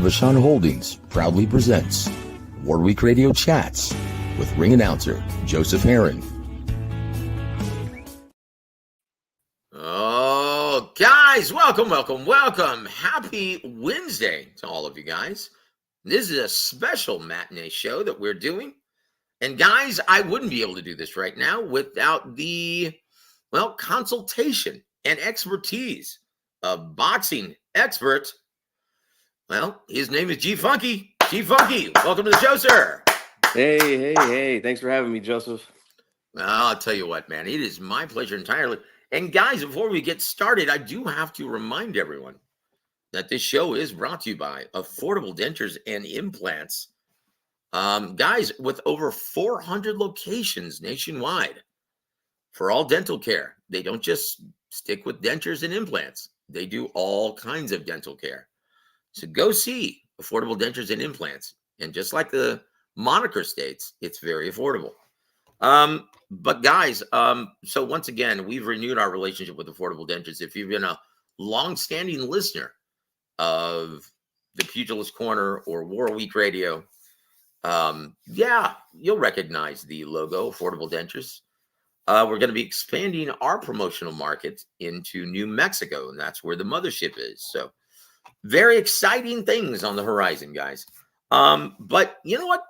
Avashan Holdings proudly presents War Week Radio Chats with ring announcer Joseph Herron. Oh, guys, welcome. Happy Wednesday to all of you guys. This is a special matinee show that we're doing. And guys, I wouldn't be able to do this right now without the, consultation and expertise of boxing expert. Well, his name is G Funky. G Funky, welcome to the show, sir. Hey. Thanks for having me, Joseph. Well, I'll tell you what, man, it is my pleasure entirely. And guys, before we get started, I do have to remind everyone that this show is brought to you by Affordable Dentures and Implants. Guys, with over 400 locations nationwide for all dental care. They don't just stick with dentures and implants. They do all kinds of dental care. So go see Affordable Dentures and Implants. And just like the moniker states, it's very affordable. But guys, so once again, we've renewed our relationship with Affordable Dentures. If you've been a long-standing listener of the Pugilist Corner or War Week Radio, you'll recognize the logo, Affordable Dentures. We're going to be expanding our promotional market into New Mexico, and that's where the mothership is. So very exciting things on the horizon, guys. But you know what?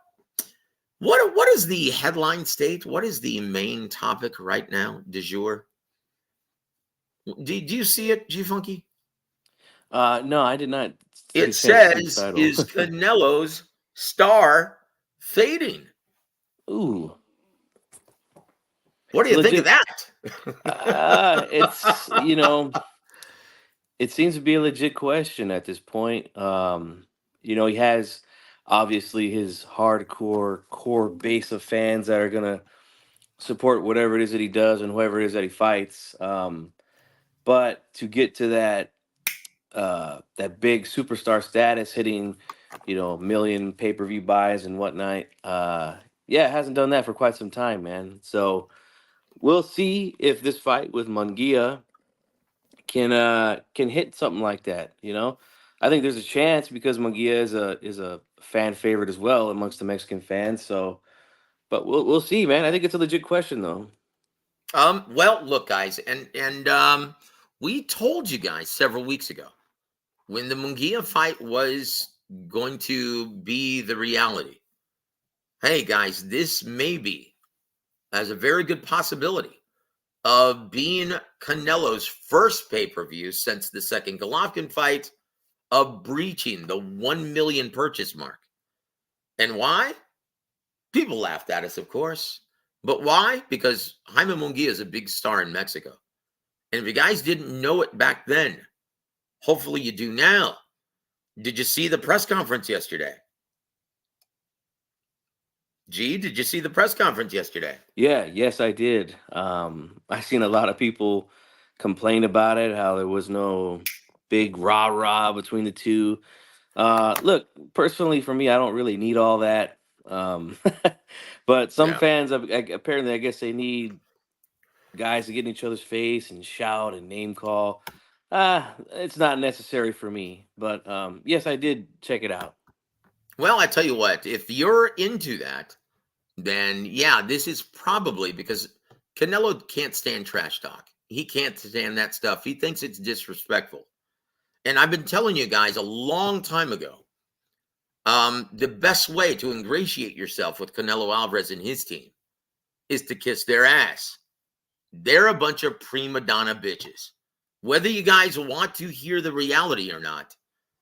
What is the headline state? What is the main topic right now, du jour? Do you see it, G Funky? No, I did not. It says, is Canelo's star fading? Ooh. What do you think of that? It's, it seems to be a legit question at this point. He has obviously his hardcore core base of fans that are going to support whatever it is that he does and whoever it is that he fights. But to get to that big superstar status, hitting, million pay-per-view buys and whatnot, it hasn't done that for quite some time, man. So we'll see if this fight with Munguia can hit something like that. I think there's a chance because Munguia is a fan favorite as well amongst the Mexican fans. So, but we'll see, man. I think it's a legit question, though. Well, look, guys, and we told you guys several weeks ago when the Munguia fight was going to be the reality. Hey, guys, this maybe has a very good possibility of being Canelo's first pay-per-view since the second Golovkin fight, of breaching the 1 million purchase mark. And why? People laughed at us, of course. But why? Because Jaime Munguia is a big star in Mexico. And if you guys didn't know it back then, hopefully you do now. Did you see the press conference yesterday? G, did you see the press conference yesterday? Yes, I did. I've seen a lot of people complain about it, how there was no big rah-rah between the two. Look, personally, for me, I don't really need all that. But some fans, apparently, I guess they need guys to get in each other's face and shout and name call. It's not necessary for me. But yes, I did check it out. Well, I tell you what, if you're into that, then this is probably because Canelo can't stand trash talk. He can't stand that stuff. He thinks it's disrespectful. And I've been telling you guys a long time ago, the best way to ingratiate yourself with Canelo Alvarez and his team is to kiss their ass. They're a bunch of prima donna bitches. Whether you guys want to hear the reality or not,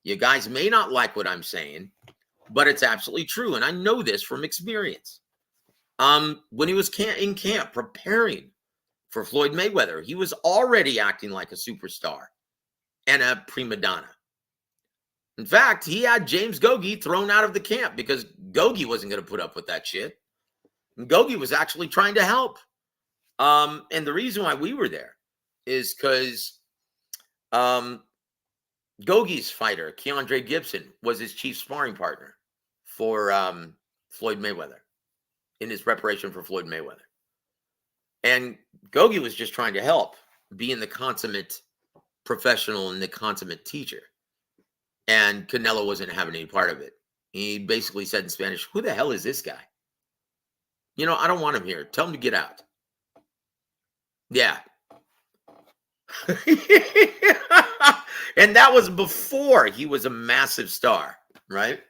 you guys may not like what I'm saying, but it's absolutely true. And I know this from experience. When he was in camp preparing for Floyd Mayweather, he was already acting like a superstar and a prima donna. In fact, he had James Gogi thrown out of the camp because Gogi wasn't going to put up with that shit. And Gogi was actually trying to help. And the reason why we were there is because Gogi's fighter, Keandre Gibson, was his chief sparring partner for Floyd Mayweather in his preparation for Floyd Mayweather. And Gogi was just trying to help, being the consummate professional and the consummate teacher. And Canelo wasn't having any part of it. He basically said in Spanish, "Who the hell is this guy? I don't want him here. Tell him to get out." Yeah. And that was before he was a massive star, right?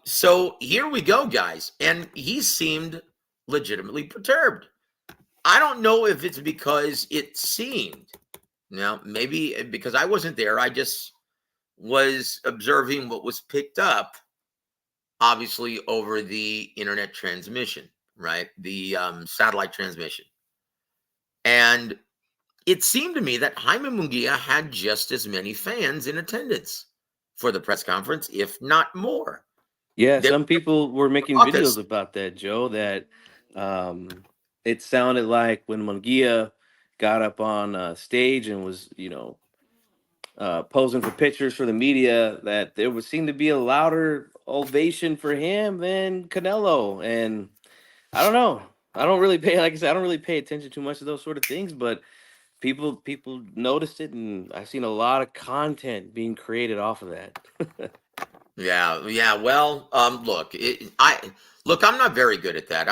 So here we go, guys. And he seemed legitimately perturbed. I don't know if it's because it seemed, now maybe because I wasn't there, I just was observing what was picked up, obviously over the internet transmission, right? The satellite transmission. And it seemed to me that Jaime Munguia had just as many fans in attendance for the press conference, if not more. Yeah, There some people were making caucus. videos about that, Joe, that it sounded like when Munguia got up on stage and was, posing for pictures for the media, that there would seem to be a louder ovation for him than Canelo. And I don't know. I don't really pay, like I said, I don't really pay attention too much to those sort of things, but people noticed it, and I've seen a lot of content being created off of that. Yeah. Well, look, I'm not very good at that.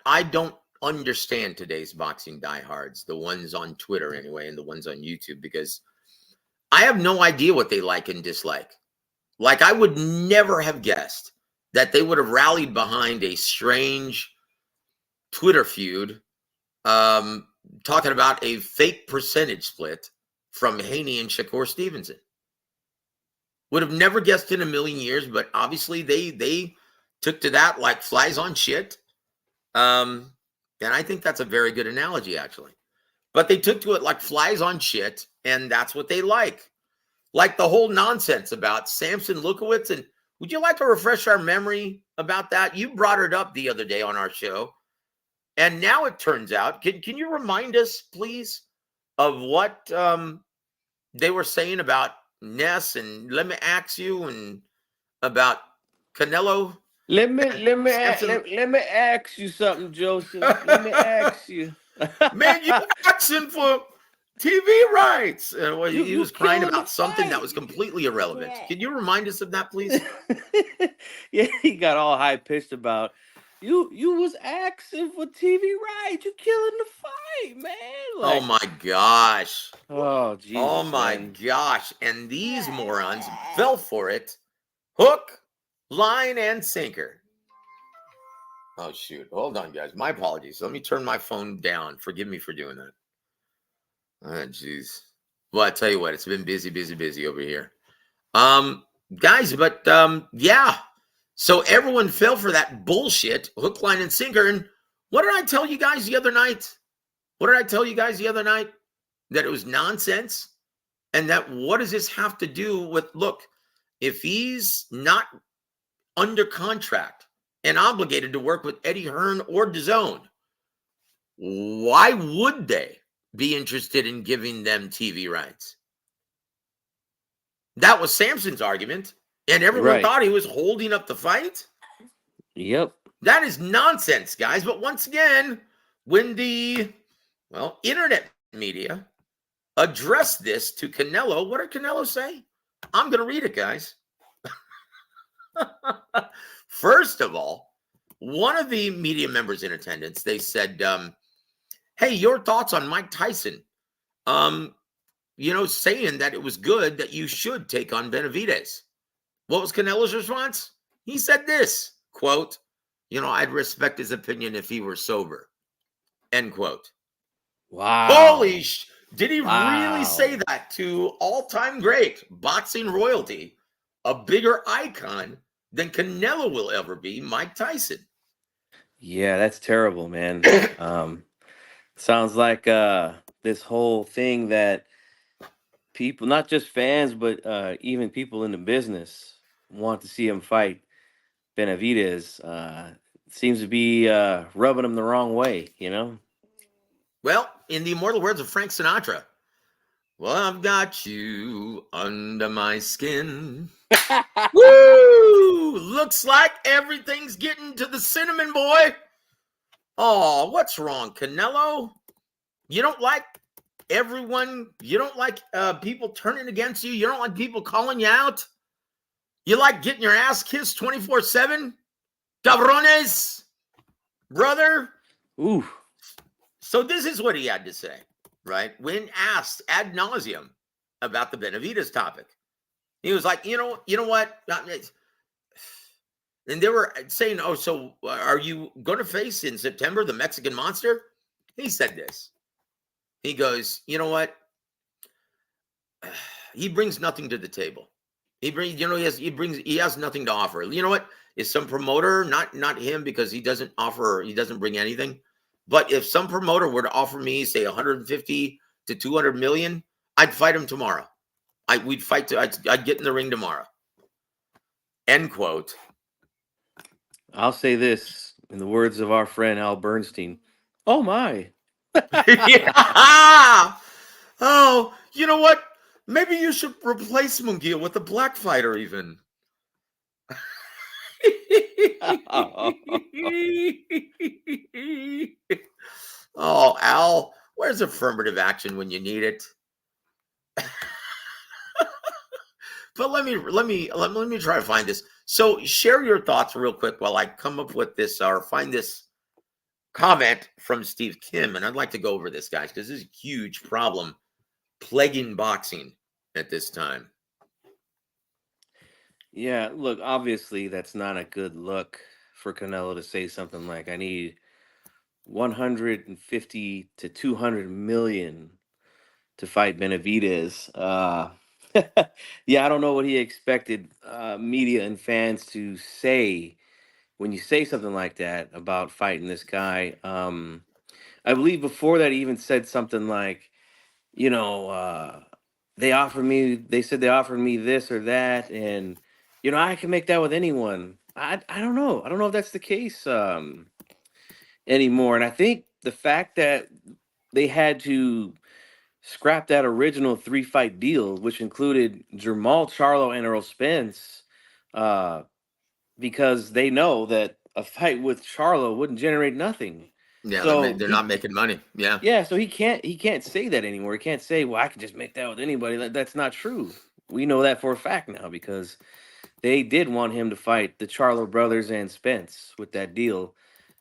I don't understand today's boxing diehards, the ones on Twitter anyway, and the ones on YouTube, because I have no idea what they like and dislike. Like, I would never have guessed that they would have rallied behind a strange Twitter feud, talking about a fake percentage split from Haney and Shakur Stevenson. Would have never guessed in a million years, but obviously they took to that like flies on shit. And I think that's a very good analogy, actually. But they took to it like flies on shit, and that's what they like. Like the whole nonsense about Samson Lukowitz. And would you like to refresh our memory about that? You brought it up the other day on our show. And now it turns out, can you remind us, please, of what they were saying about Ness, and let me ask you, and about Canelo Let me and let me a- Samson? let me ask you something, Joseph. Let me ask you. Man, you asking for TV rights. Well, he You was crying killing the about something that fight. was completely irrelevant. Can you remind us of that, please? Yeah, he got all high pitched about you was asking for TV rights. You killing the fight, man. Oh Like, my gosh. oh Oh Jesus, my man. gosh. And these morons fell for it. Hook, line, and sinker. Oh, shoot. Hold on, guys. My apologies. Let me turn my phone down. Forgive me for doing that. Oh, jeez. Well, I tell you what, it's been busy over here. Guys, but yeah. So everyone fell for that bullshit, hook, line, and sinker. And what did I tell you guys the other night? That it was nonsense? And that what does this have to do with, look, if he's not under contract and obligated to work with Eddie Hearn or DAZN, why would they be interested in giving them TV rights? That was Samson's argument, and everyone Right. thought he was holding up the fight. Yep. That is nonsense, guys. But once again, when the internet media addressed this to Canelo, what did Canelo say? I'm going to read it, guys. First of all, one of the media members in attendance, they said, hey, your thoughts on Mike Tyson, saying that it was good that you should take on Benavidez. What was Canelo's response? He said this, quote, I'd respect his opinion if he were sober, end quote. Wow. Holy did he really say Wow. that to all-time great boxing royalty, a bigger icon than Canelo will ever be, Mike Tyson? Yeah, that's terrible, man. Sounds like this whole thing that people, not just fans, but even people in the business want to see him fight Benavidez. Seems to be rubbing him the wrong way, you know? Well, in the immortal words of Frank Sinatra, well, I've got you under my skin. Woo! Looks like everything's getting to the cinnamon, boy. Oh, what's wrong, Canelo? You don't like everyone, you don't like people turning against you. You don't like people calling you out. You like getting your ass kissed 24/7? Cabrones, brother. Ooh. So this is what he had to say, right? When asked ad nauseum about the Benavidez topic, he was like, you know what? And they were saying, oh, so are you going to face in September the Mexican Monster? He said this. He goes, you know what? He brings nothing to the table. He brings, he has nothing to offer. You know what? Is some promoter, not him, because he doesn't bring anything. But if some promoter were to offer me, say, 150 to 200 million, I'd fight him tomorrow. I'd get in the ring tomorrow. End quote. I'll say this in the words of our friend Al Bernstein. Oh my. Yeah. Oh, you know what? Maybe you should replace Munguia with a black fighter, even. Oh, Al, where's affirmative action when you need it? But let me try to find this. So share your thoughts real quick while I come up with this or find this comment from Steve Kim. And I'd like to go over this, guys, because this is a huge problem plaguing boxing at this time. Yeah, look, obviously that's not a good look for Canelo to say something like, I need 150 to 200 million to fight Benavidez. Yeah, I don't know what he expected media and fans to say when you say something like that about fighting this guy. I believe before that he even said something like, you know, they said they offered me this or that, and I can make that with anyone. I don't know. I don't know if that's the case anymore. And I think the fact that they had to scrap that original 3-fight deal, which included Jermall Charlo and Earl Spence, uh, because they know that a fight with Charlo wouldn't generate nothing. Yeah, So they're not making money. Yeah. yeah, so he can't say that anymore. He can't say, "Well, I can just make that with anybody." That's not true. We know that for a fact now because they did want him to fight the Charlo brothers and Spence with that deal,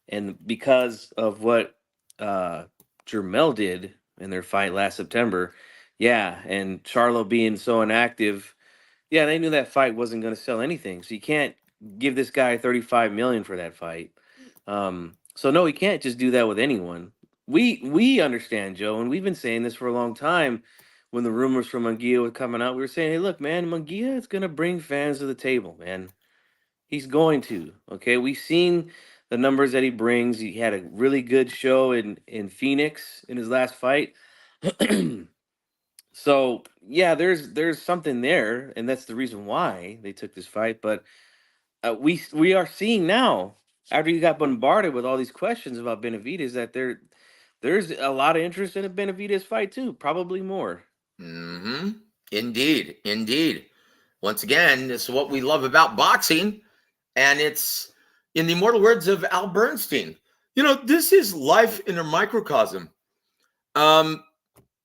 and because of what uh Jermell did in their fight last September, yeah, and Charlo being so inactive, yeah, they knew that fight wasn't going to sell anything. So you can't give this guy 35 million for that fight. So no, he can't just do that with anyone. We understand, Joe, and we've been saying this for a long time. When the rumors from Munguia were coming out, we were saying, "Hey, look, man, Munguia is going to bring fans to the table, man. He's going to." Okay, we've seen the numbers that he brings. He had a really good show in Phoenix in his last fight. So yeah, there's something there, and that's the reason why they took this fight. But we are seeing now, after you got bombarded with all these questions about Benavidez, that there's a lot of interest in a Benavidez fight too, probably more. Mm-hmm. Indeed. Indeed. Once again, this is what we love about boxing. And it's, in the immortal words of Al Bernstein, this is life in a microcosm.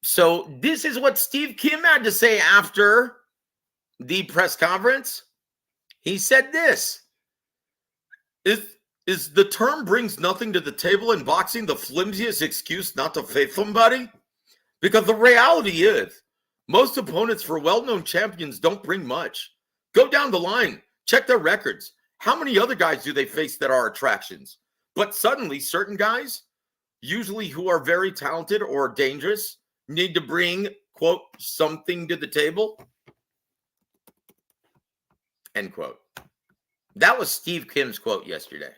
So this is what Steve Kim had to say after the press conference. He said this. Is the term brings nothing to the table in boxing the flimsiest excuse not to face somebody? Because the reality is, most opponents for well-known champions don't bring much. Go down the line, check their records. How many other guys do they face that are attractions? But suddenly, certain guys, usually who are very talented or dangerous, need to bring, quote, something to the table, end quote. That was Steve Kim's quote yesterday.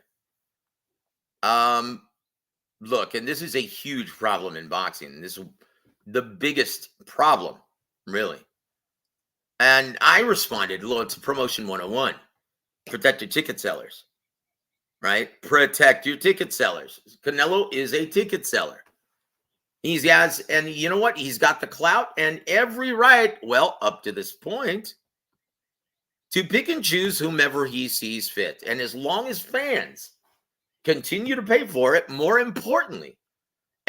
Look, and this is a huge problem in boxing. This is the biggest problem, really. And I responded, well, it's promotion 101. Protect your ticket sellers, right? Protect your ticket sellers. Canelo is a ticket seller. And you know what? He's got the clout and every right, well, up to this point, to pick and choose whomever he sees fit. And as long as fans continue to pay for it, more importantly,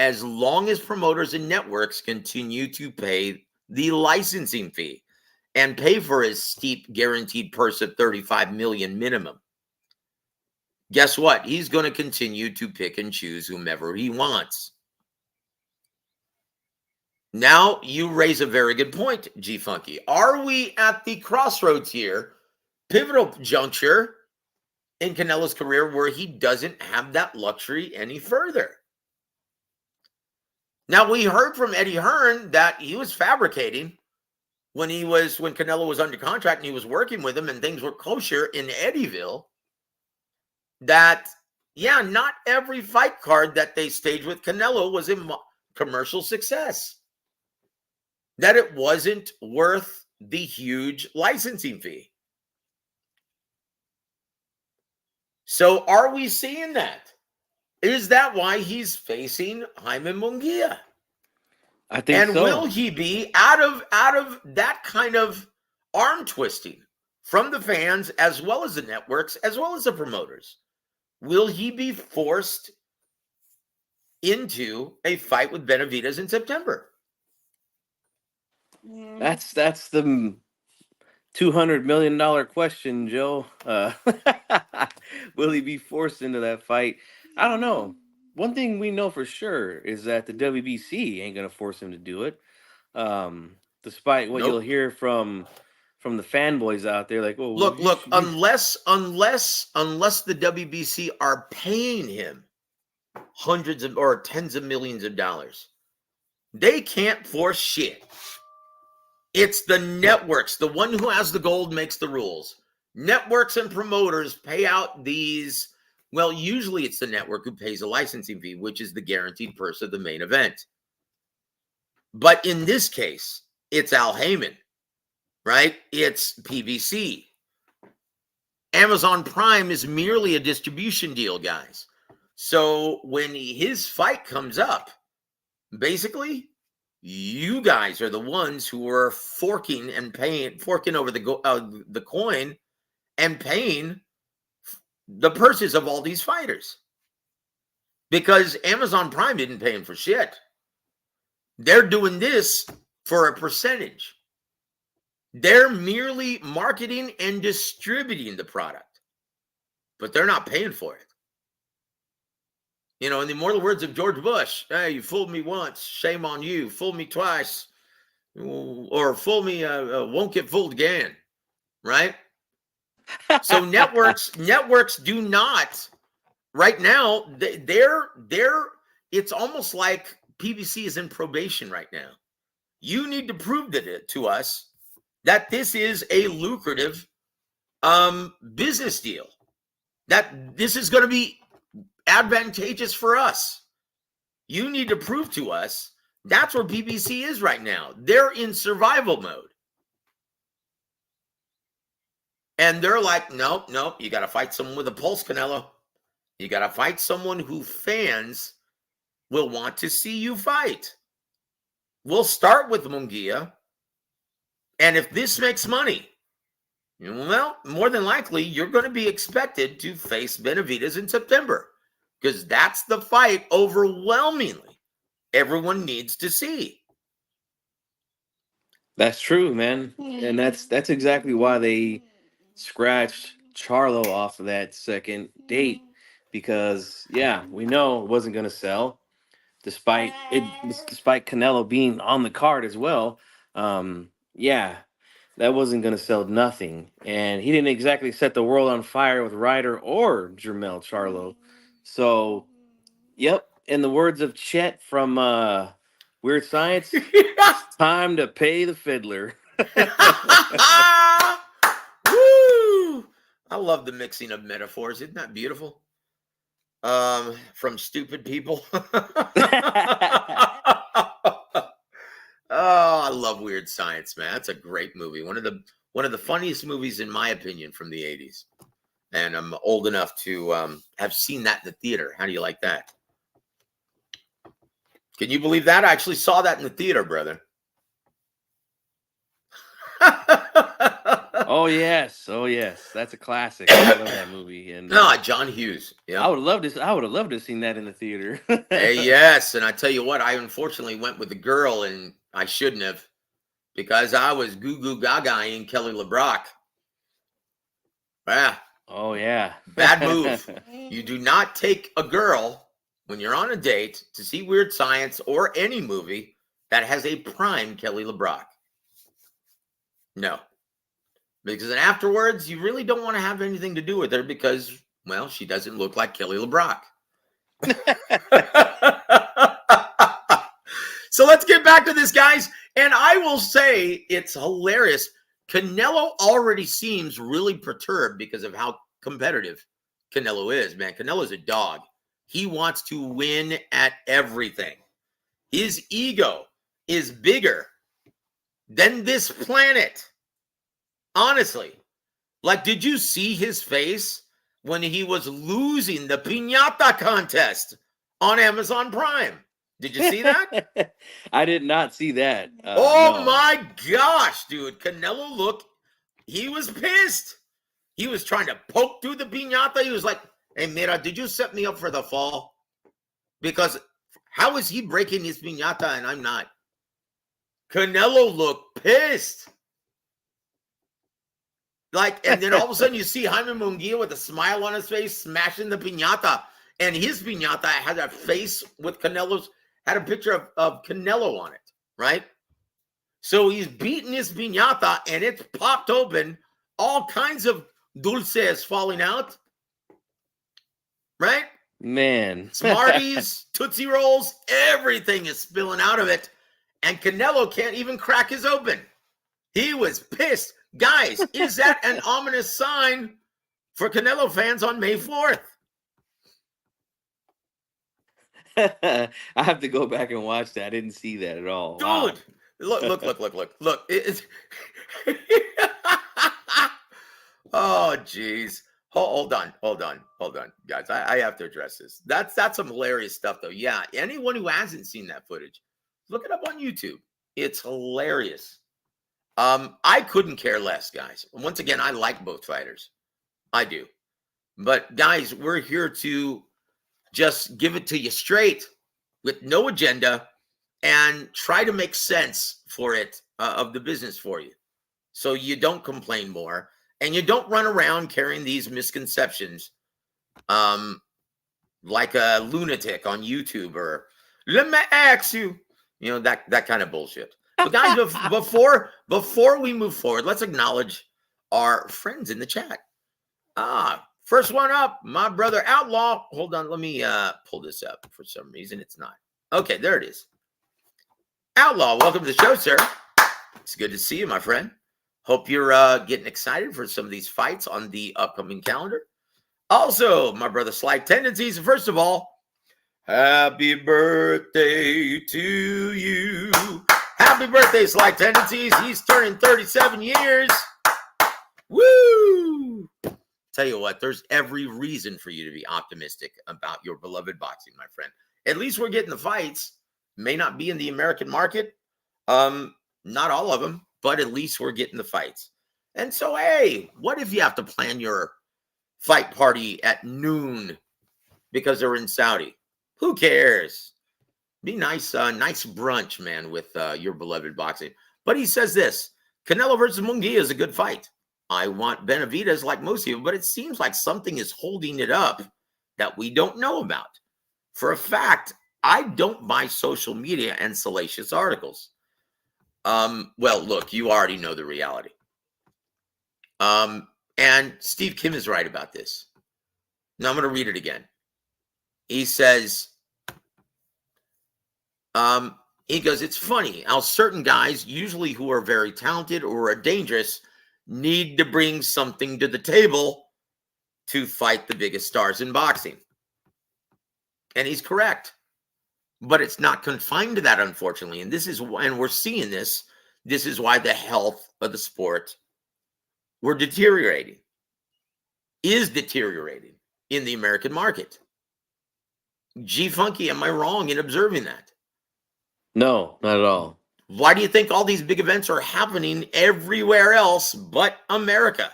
as long as promoters and networks continue to pay the licensing fee and pay for his steep guaranteed purse of $35 million minimum. Guess what? He's going to continue to pick and choose whomever he wants. Now, you raise a very good point, G Funky. Are we at the crossroads here, pivotal juncture in Canelo's career where he doesn't have that luxury any further? Now, we heard from Eddie Hearn that he was fabricating when Canelo was under contract and he was working with him and things were kosher in Eddyville, that, yeah, not every fight card that they staged with Canelo was a commercial success, that it wasn't worth the huge licensing fee. So are we seeing that? Is that why he's facing Jaime Munguia? I think and so. Will he be out of that kind of arm twisting from the fans, as well as the networks, as well as the promoters? Will he be forced into a fight with Benavidez in September? That's the $200 million question, Joe. Will he be forced into that fight? I don't know. One thing we know for sure is that the WBC ain't gonna force him to do it. Despite what you'll hear from the fanboys out there, like, oh, look, unless the WBC are paying him hundreds of or tens of millions of dollars, they can't force shit. It's the networks. The one who has the gold makes the rules. Networks and promoters pay out these. Well, usually it's the network who pays a licensing fee, which is the guaranteed purse of the main event. But in this case, it's Al Heyman, right? It's PBC. Amazon Prime is merely a distribution deal, guys. So when his fight comes up, basically, you guys are the ones who are forking over the coin and paying the purses of all these fighters, because Amazon Prime didn't pay him for shit. They're doing this for a percentage. They're merely marketing and distributing the product, but they're not paying for it. You know, in the immortal words of George Bush, hey, you fooled me once, shame on you. Fooled me twice, or fool me, won't get fooled again, right? So networks do not, right now, it's almost like PBC is in probation right now. You need to prove to us that this is a lucrative business deal, that this is going to be advantageous for us. You need to prove to us. That's where PBC is right now. They're in survival mode. And they're like, nope, you got to fight someone with a pulse, Canelo. You got to fight someone who fans will want to see you fight. We'll start with Munguia. And if this makes money, well, more than likely, you're going to be expected to face Benavidez in September, because that's the fight overwhelmingly everyone needs to see. That's true, man. And that's exactly why they scratched Charlo off of that second date, because yeah, we know it wasn't going to sell, despite Canelo being on the card as well. Yeah, that wasn't going to sell nothing, and he didn't exactly set the world on fire with Ryder or Jermell Charlo. So, yep, in the words of Chet from Weird Science, it's time to pay the fiddler. Woo! I love the mixing of metaphors. Isn't that beautiful? From stupid people. Oh, I love Weird Science, man. That's a great movie. One of the funniest movies, in my opinion, from the 80s. And I'm old enough to have seen that in the theater. How do you like that? Can you believe that? I actually saw that in the theater, brother. Oh yes, that's a classic. I love that movie, and No, John Hughes. I Yep. would love this. I would have loved to have seen that in the theater. Yes, and I tell you what, I unfortunately went with the girl, and I shouldn't have because I was goo goo gaga in Kelly LeBrock. Yeah, Oh yeah, bad move. You do not take a girl when you're on a date to see Weird Science or any movie that has a prime Kelly LeBrock. No, because then afterwards you really don't want to have anything to do with her because, well, she doesn't look like Kelly LeBrock. So let's get back to this, guys. And I will say it's hilarious. Canelo already seems really perturbed because of how competitive Canelo is, man. Canelo's a dog. He wants to win at everything. His ego is bigger than this planet. Honestly. Like, did you see his face when he was losing the piñata contest on Amazon Prime? Did you see that? I did not see that. Oh No. my gosh, dude. Canelo he was pissed. He was trying to poke through the piñata. He was like, hey, Mira, did you set me up for the fall? Because how is he breaking his piñata and I'm not? Canelo looked pissed. Like, and then all of a sudden you see Jaime Munguia with a smile on his face smashing the piñata. And his piñata had a face with had a picture of Canelo on it, right? So he's beating his piñata and it's popped open. All kinds of dulces falling out, right? Man. Smarties, Tootsie Rolls, everything is spilling out of it. And Canelo can't even crack his open. He was pissed. Guys, is that an ominous sign for Canelo fans on May 4th? I have to go back and watch that. I didn't see that at all. Dude, Wow. look. Oh, geez. Hold on, guys. I have to address this. That's some hilarious stuff, though. Yeah, anyone who hasn't seen that footage, look it up on YouTube. It's hilarious. I couldn't care less, guys. Once again, I like both fighters. I do. But, guys, we're here to just give it to you straight with no agenda and try to make sense for it of the business for you. So you don't complain more and you don't run around carrying these misconceptions like a lunatic on YouTube or let me ask you, that kind of bullshit. But guys, before we move forward, let's acknowledge our friends in the chat. First one up, my brother Outlaw. Hold on, let me pull this up. For some reason, it's not. Okay, there it is. Outlaw, welcome to the show, sir. It's good to see you, my friend. Hope you're getting excited for some of these fights on the upcoming calendar. Also, my brother Sly Tendencies. First of all, happy birthday to you. Happy birthday, Sly Tendencies. He's turning 37 years. Woo! Tell you what, there's every reason for you to be optimistic about your beloved boxing, my friend. At least we're getting the fights. May not be in the American market. Not all of them, but at least we're getting the fights. And so, hey, what if you have to plan your fight party at noon because they're in Saudi? Who cares? Be nice, nice brunch, man, with your beloved boxing. But he says this, Canelo versus Munguia is a good fight. I want Benavidez like most people, but it seems like something is holding it up that we don't know about. For a fact, I don't buy social media and salacious articles. Well, look, you already know the reality. And Steve Kim is right about this. Now I'm going to read it again. He says, he goes, it's funny how certain guys, usually who are very talented or are dangerous, need to bring something to the table to fight the biggest stars in boxing. And he's correct. But it's not confined to that, unfortunately. And we're seeing this. This is why the health of the sport is deteriorating in the American market. G Funky, am I wrong in observing that? No, not at all. Why do you think all these big events are happening everywhere else but America?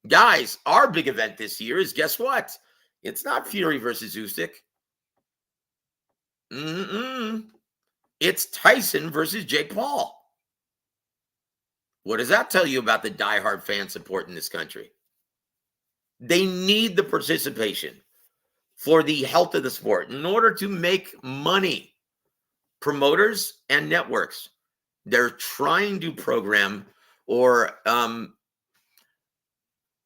Guys, our big event this year is, guess what? It's not Fury versus Usyk. It's Tyson versus Jake Paul. What does that tell you about the diehard fan support in this country? They need the participation for the health of the sport in order to make money. Promoters and networks, they're trying to program or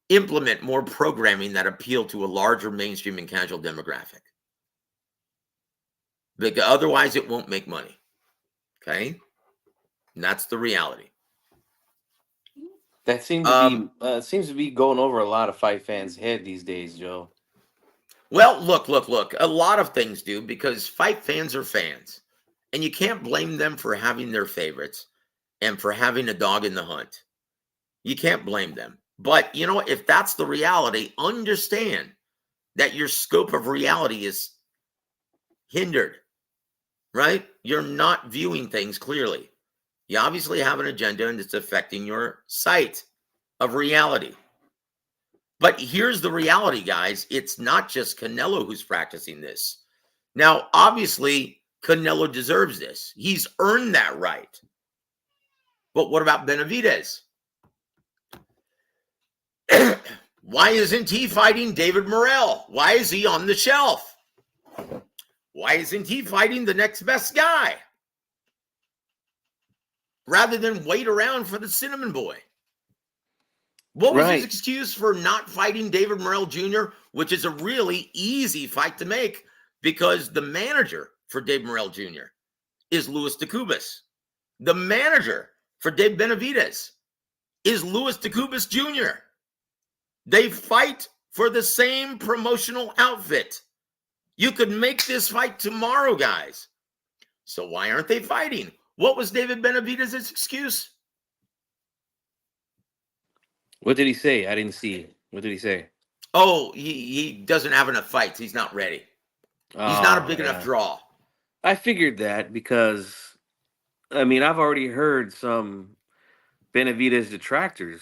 implement more programming that appeal to a larger mainstream and casual demographic. Because otherwise, it won't make money. Okay? And that's the reality. That seems to be going over a lot of fight fans' head these days, Joe. Well, look. A lot of things do, because fight fans are fans. And you can't blame them for having their favorites and for having a dog in the hunt. You can't blame them. But, you know, if that's the reality, understand that your scope of reality is hindered, right? You're not viewing things clearly. You obviously have an agenda, and it's affecting your sight of reality. But here's the reality, guys. It's not just Canelo who's practicing this. Now, obviously, Canelo deserves this. He's earned that right. But what about Benavidez? Why isn't he fighting David Morrell? Why is he on the shelf? Why isn't he fighting the next best guy? Rather than wait around for the cinnamon boy. What was his excuse for not fighting David Morrell Jr., which is a really easy fight to make because the manager for Dave Morrell Jr. is Louis DeCubas. The manager for Dave Benavidez is Louis DeCubas Jr. They fight for the same promotional outfit. You could make this fight tomorrow, guys. So why aren't they fighting? What was David Benavidez's excuse? What did he say? I didn't see. What did he say? Oh, he doesn't have enough fights. He's not ready. He's not a big enough draw. I figured that because, I mean, I've already heard some Benavidez detractors,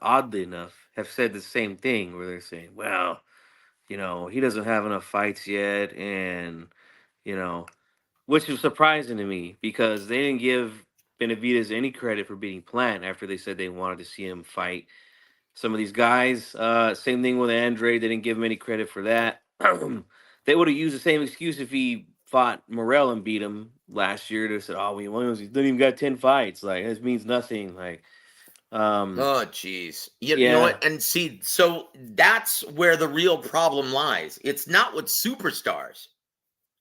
oddly enough, have said the same thing, where they're saying, well, you know, he doesn't have enough fights yet, and, you know, which was surprising to me because they didn't give Benavidez any credit for beating Plant after they said they wanted to see him fight some of these guys. Same thing with Andre. They didn't give him any credit for that. They would have used the same excuse if he fought Morrell and beat him last year. They said, oh, he didn't even got 10 fights. Like, this means nothing. Like, oh, geez. You know what? And see, so that's where the real problem lies. It's not with superstars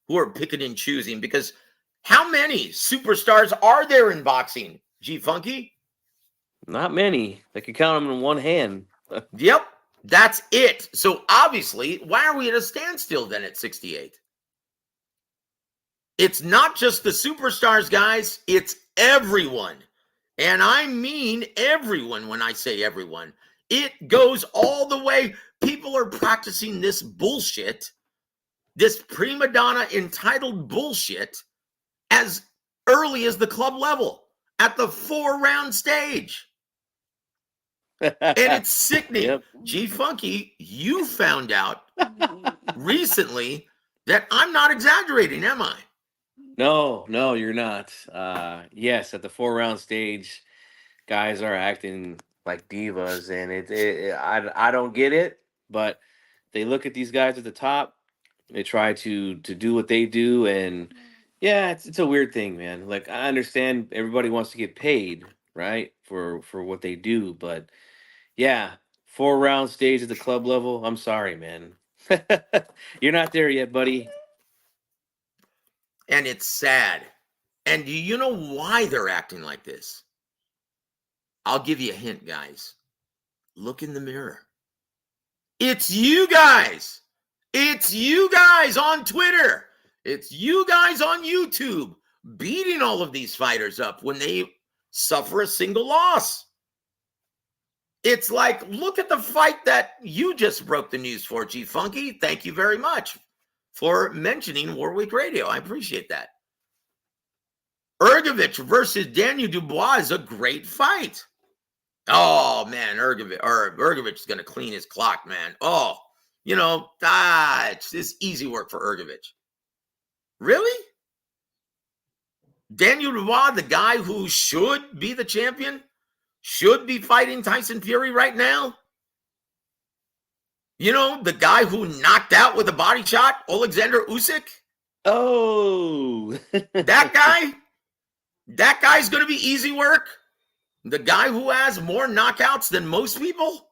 who are picking and choosing, because how many superstars are there in boxing, G-Funky? Not many. They could count them in one hand. Yep, that's it. So obviously, why are we at a standstill then at 68? It's not just the superstars, guys. It's everyone. And I mean everyone when I say everyone. It goes all the way. People are practicing this bullshit, this prima donna entitled bullshit, as early as the club level at the 4-round stage. And it's sickening. Yep. G-Funky, you found out recently that I'm not exaggerating, am I? No, you're not. Yes, at the 4-round stage, guys are acting like divas, and I don't get it, but they look at these guys at the top, they try to do what they do, and yeah, it's a weird thing, man. Like, I understand everybody wants to get paid, right, for what they do, but yeah, 4-round stage at the club level, I'm sorry, man. You're not there yet, buddy. And it's sad. And do you know why they're acting like this? I'll give you a hint, guys. Look in the mirror. It's you guys. It's you guys on Twitter. It's you guys on YouTube beating all of these fighters up when they suffer a single loss. It's like, look at the fight that you just broke the news for, G-Funky. Thank you very much for mentioning Warwick Radio. I appreciate that. Ergovich versus Daniel Dubois is a great fight. Oh man, Ergovich is going to clean his clock, man. Oh, it's this easy work for Ergovich. Really? Daniel Dubois, the guy who should be the champion, should be fighting Tyson Fury right now. The guy who knocked out with a body shot, Alexander Usyk. Oh, that guy's going to be easy work. The guy who has more knockouts than most people.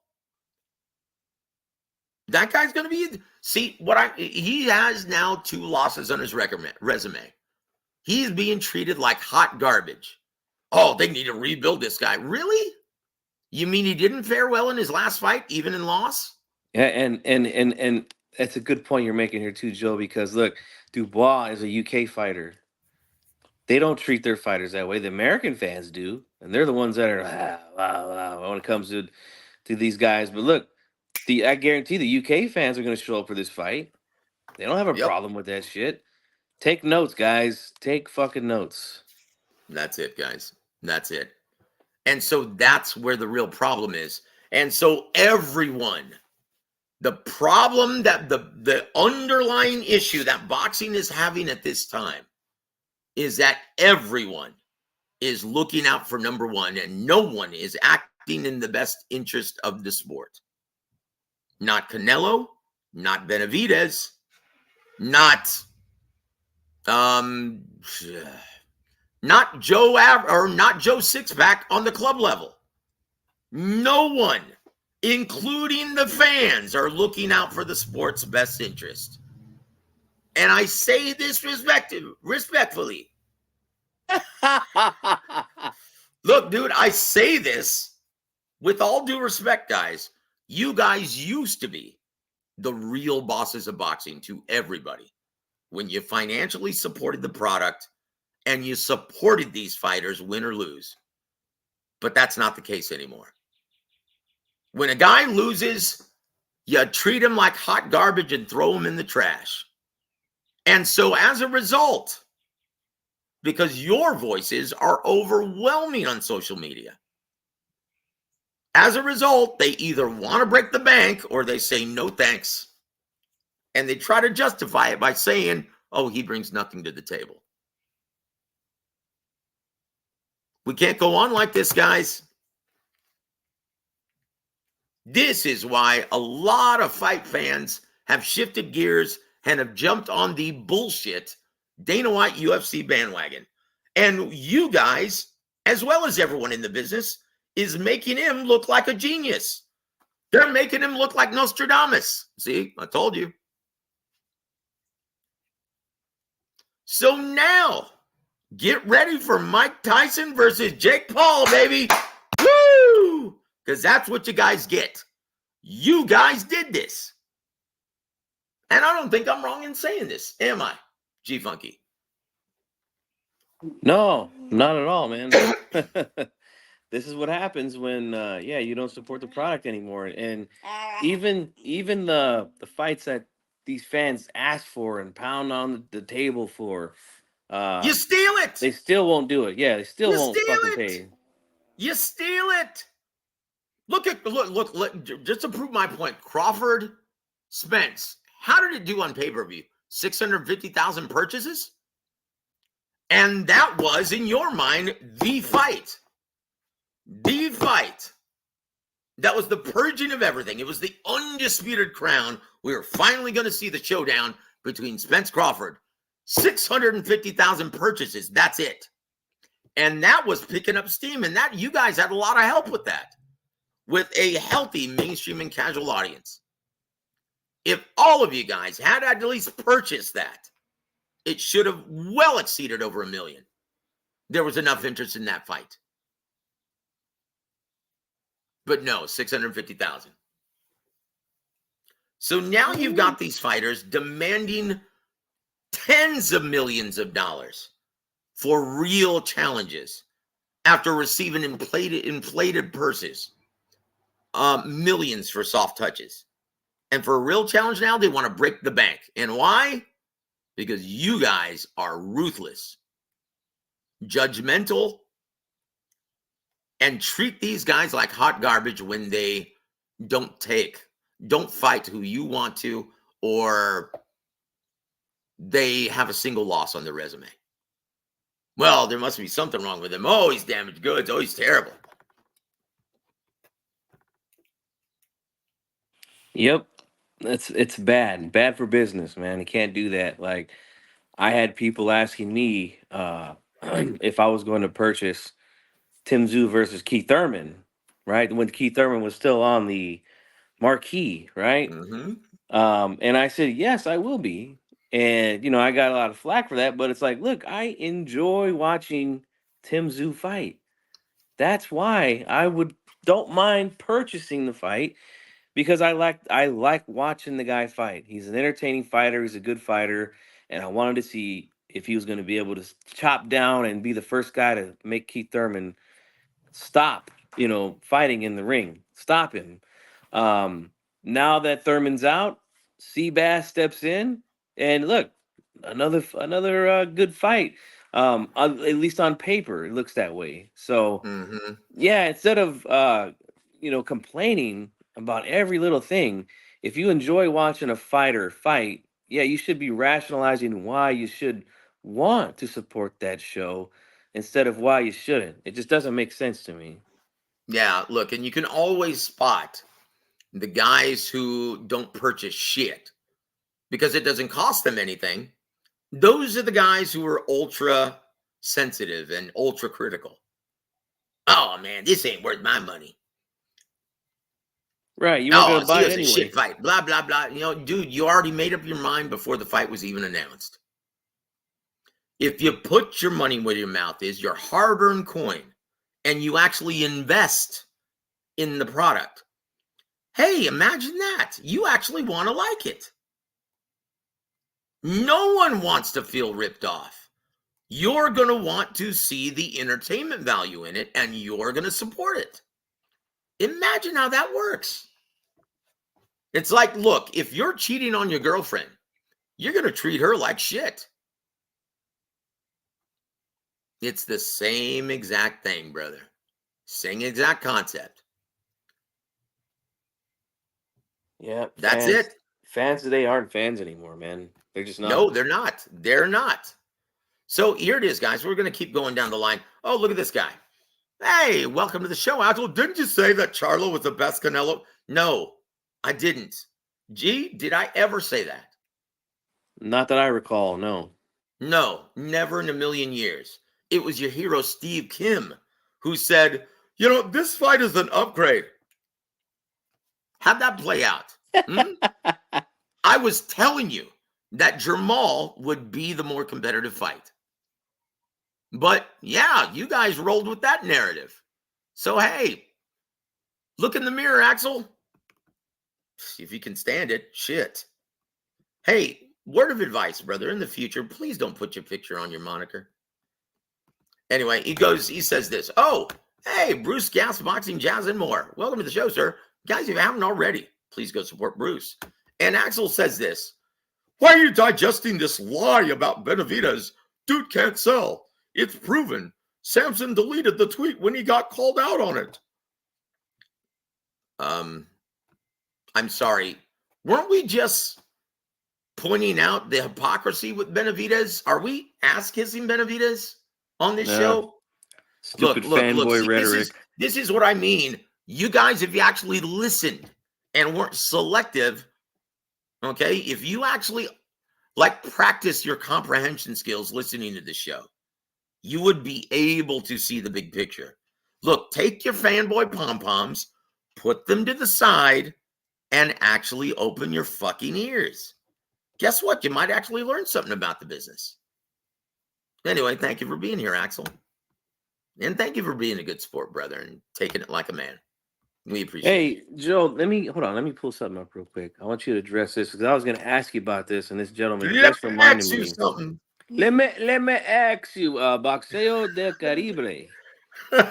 That guy's going to be. See he has now 2 losses on his resume. He's being treated like hot garbage. Oh, they need to rebuild this guy. Really? You mean he didn't fare well in his last fight, even in loss? Yeah, and that's a good point you're making here too, Joe. Because look, Dubois is a UK fighter. They don't treat their fighters that way. The American fans do, and they're the ones that are wow when it comes to these guys. But look, I guarantee the UK fans are going to show up for this fight. They don't have a problem with that shit. Take notes, guys. Take fucking notes. That's it, guys. That's it. And so that's where the real problem is. And so everyone, the problem that the underlying issue that boxing is having at this time is that everyone is looking out for number one, and no one is acting in the best interest of the sport. Not Canelo, not Benavidez, not Joe not Joe Sixpack on the club level. No one, including the fans, are looking out for the sport's best interest. And I say this respectfully. Look, dude, I say this with all due respect, guys. You guys used to be the real bosses of boxing to everybody when you financially supported the product and you supported these fighters, win or lose. But that's not the case anymore. When a guy loses, you treat him like hot garbage and throw him in the trash. And so as a result, because your voices are overwhelming on social media, as a result, they either want to break the bank or they say no thanks. And they try to justify it by saying, oh, he brings nothing to the table. We can't go on like this, guys. This is why a lot of fight fans have shifted gears and have jumped on the bullshit Dana White UFC bandwagon. And you guys, as well as everyone in the business, is making him look like a genius. They're making him look like Nostradamus. See, I told you. So now, get ready for Mike Tyson versus Jake Paul, baby. Woo! Because that's what you guys get. You guys did this. And I don't think I'm wrong in saying this, am I, G-Funky? No, not at all, man. This is what happens when, you don't support the product anymore. And even the fights that these fans ask for and pound on the table for, you steal it. They still won't do it. Yeah, they still won't fucking pay. You steal it. Look, just to prove my point, Crawford, Spence, how did it do on pay-per-view? 650,000 purchases? And that was, in your mind, the fight. The fight. That was the purging of everything. It was the undisputed crown. We were finally going to see the showdown between Spence Crawford. 650,000 purchases. That's it. And that was picking up steam. And that you guys had a lot of help with that. With a healthy mainstream and casual audience. If all of you guys had at least purchased that, it should have well exceeded over 1 million. There was enough interest in that fight. But no, 650,000. So now you've got these fighters demanding tens of millions of dollars for real challenges after receiving inflated purses. Millions for soft touches. And for a real challenge now, they want to break the bank. And why? Because you guys are ruthless. judgmental, and treat these guys like hot garbage when they don't fight who you want to, or they have a single loss on their resume. Well, there must be something wrong with him. Oh, he's damaged goods. Oh, he's terrible. Yep. It's bad for business, man. You can't do that. Like, I had people asking me if I was going to purchase Tim Tszyu versus Keith Thurman, right? When Keith Thurman was still on the marquee, right? Mm-hmm. And I said, yes, I will be. And, I got a lot of flack for that, but it's like, look, I enjoy watching Tim Tszyu fight. That's why don't mind purchasing the fight, because I like watching the guy fight. He's an entertaining fighter. He's a good fighter, and I wanted to see if he was going to be able to chop down and be the first guy to make Keith Thurman stop, fighting in the ring. Stop him. Now that Thurman's out, Seabass steps in, and look, another good fight. At least on paper, it looks that way. So Mm-hmm. yeah, instead of complaining about every little thing, if you enjoy watching a fighter fight, yeah, you should be rationalizing why you should want to support that show instead of why you shouldn't. It just doesn't make sense to me. Yeah, look, and you can always spot the guys who don't purchase shit because it doesn't cost them anything. Those are the guys who are ultra sensitive and ultra critical. Oh man, this ain't worth my money. Right, you weren't Oh, going to see, buy it it's a anyway. shit fight. Blah blah blah. Dude, you already made up your mind before the fight was even announced. If you put your money where your mouth is, your hard-earned coin, and you actually invest in the product, hey, imagine that. You actually want to like it. No one wants to feel ripped off. You're going to want to see the entertainment value in it, and you're going to support it. Imagine how that works. It's like, look, if you're cheating on your girlfriend, you're going to treat her like shit. It's the same exact thing, brother. Same exact concept. Yeah, That's it. Fans today aren't fans anymore, man. They're just not. No, they're not. They're not. So here it is, guys. We're going to keep going down the line. Oh, look at this guy. Hey, welcome to the show, Axel. Didn't you say that Charlo was the best Canelo? No, I didn't. Gee, did I ever say that? Not that I recall, no. No, never in a million years. It was your hero, Steve Kim, who said, this fight is an upgrade. How'd that play out? I was telling you that Jamal would be the more competitive fight. But yeah, you guys rolled with that narrative. So hey, look in the mirror, Axel. If you can stand it, shit. Hey, word of advice, brother. In the future, please don't put your picture on your moniker. Anyway, he says this. Oh, hey, Bruce Gas, Boxing, Jazz, and more. Welcome to the show, sir. Guys, if you haven't already, please go support Bruce. And Axel says this. Why are you digesting this lie about Benavidez? Dude can't sell. It's proven. Samson deleted the tweet when he got called out on it. I'm sorry. Weren't we just pointing out the hypocrisy with Benavidez? Are we ass-kissing Benavidez on this show? Stupid fanboy rhetoric. This is what I mean. You guys, if you actually listened and weren't selective, okay, if you actually practice your comprehension skills listening to the show, you would be able to see the big picture. Look, take your fanboy pom-poms, put them to the side, and actually open your fucking ears. Guess what? You might actually learn something about the business. Anyway, thank you for being here, Axel. And thank you for being a good sport, brother, and taking it like a man. We appreciate it. Hey, Joe, let me pull something up real quick. I want you to address this because I was going to ask you about this, and this gentleman just reminded me. Something. Let me ask you, Boxeo del Caribe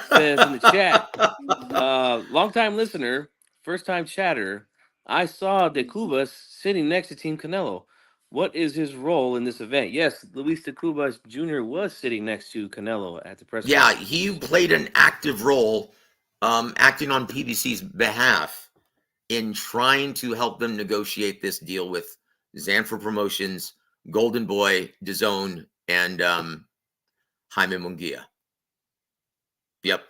says in the chat, long-time listener, first-time chatter, I saw De Cuba sitting next to Team Canelo. What is his role in this event? Yes, Luis de Cubas Jr. was sitting next to Canelo at the press Yeah, conference. he played an active role, acting on PBC's behalf in trying to help them negotiate this deal with Zanfer Promotions, Golden Boy, DAZN, and Jaime Munguia. Yep.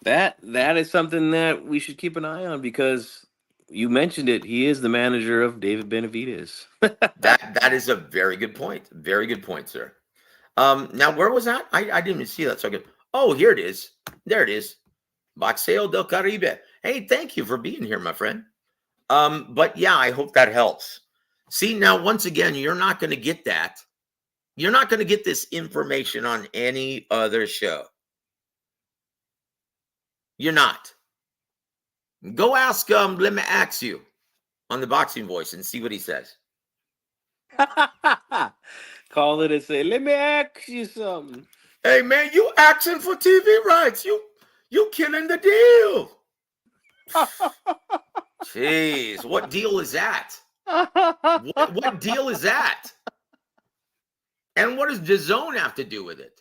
That is something that we should keep an eye on because you mentioned it. He is the manager of David Benavidez. That is a very good point. Very good point, sir. Now where was that? I didn't even see that. So good. Oh, here it is. There it is. Boxeo del Caribe. Hey, thank you for being here, my friend. But yeah, I hope that helps. See, now once again, you're not going to get that. You're not going to get this information on any other show. You're not. Go ask let me ask you on the Boxing Voice and see what he says. Call it and say, let me ask you something. Hey man, you asking for TV rights. You killing the deal. Jeez, what deal is that? What deal is that? And what does DAZN have to do with it?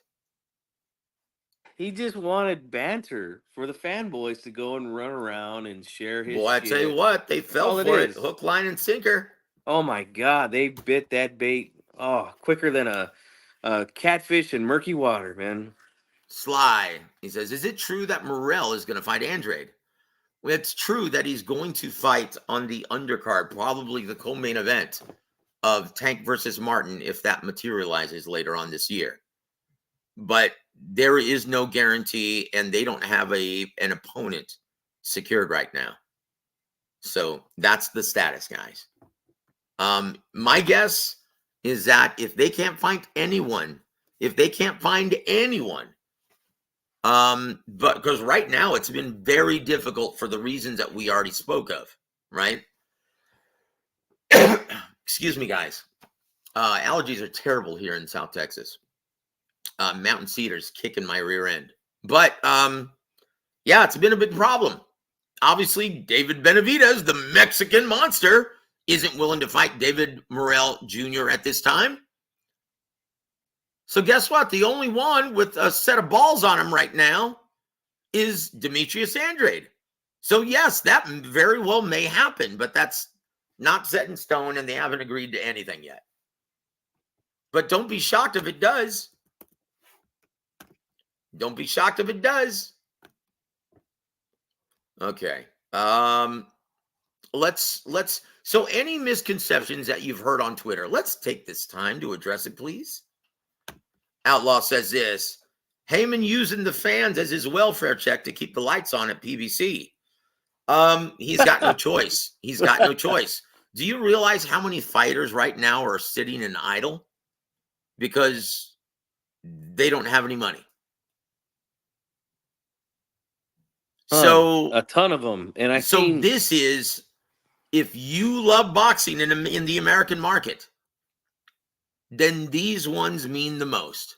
He just wanted banter for the fanboys to go and run around and share his Boy, I shit. tell you what, they fell for it. Hook, line, and sinker. Oh my God, they bit that bait quicker than a catfish in murky water, man. Sly, he says, is it true that Morrell is going to fight Andrade? Well, it's true that he's going to fight on the undercard, probably the co-main event of Tank versus Martin, if that materializes later on this year. But there is no guarantee, and they don't have an opponent secured right now. So that's the status, guys. My guess is that if they can't find anyone, but because right now it's been very difficult for the reasons that we already spoke of, right? Excuse me, guys. Allergies are terrible here in South Texas. Mountain Cedar's kicking my rear end. But yeah, it's been a big problem. Obviously, David Benavidez, the Mexican monster, isn't willing to fight David Morrell Jr. at this time. So guess what? The only one with a set of balls on him right now is Demetrius Andrade. So yes, that very well may happen, but that's not set in stone and they haven't agreed to anything yet. But don't be shocked if it does. Don't be shocked if it does. Okay. So any misconceptions that you've heard on Twitter, let's take this time to address it, please. Outlaw says this: Heyman using the fans as his welfare check to keep the lights on at PBC. He's got no choice. He's got no choice. Do you realize how many fighters right now are sitting in idle because they don't have any money? So a ton of them, and this is, if you love boxing in the American market, then these ones mean the most.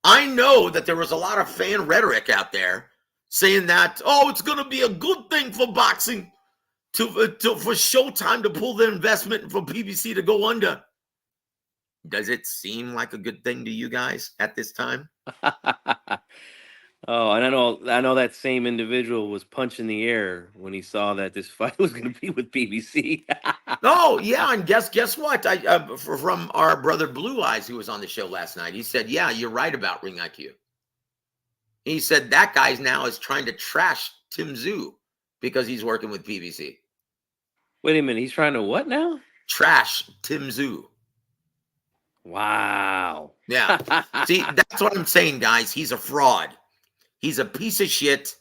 I know that there was a lot of fan rhetoric out there saying that, oh, it's going to be a good thing for boxing for Showtime to pull the investment and for PBC to go under. Does it seem like a good thing to you guys at this time? Oh, and I know that same individual was punching the air when he saw that this fight was going to be with PBC. Oh, yeah, and guess what? From our brother Blue Eyes, who was on the show last night, he said, yeah, you're right about Ring IQ. He said that guy's now is trying to trash Tim Tszyu because he's working with PBC. Wait a minute, he's trying to what now? Trash Tim Tszyu. Wow. Yeah. See, that's what I'm saying, guys. He's a fraud. He's a piece of shit,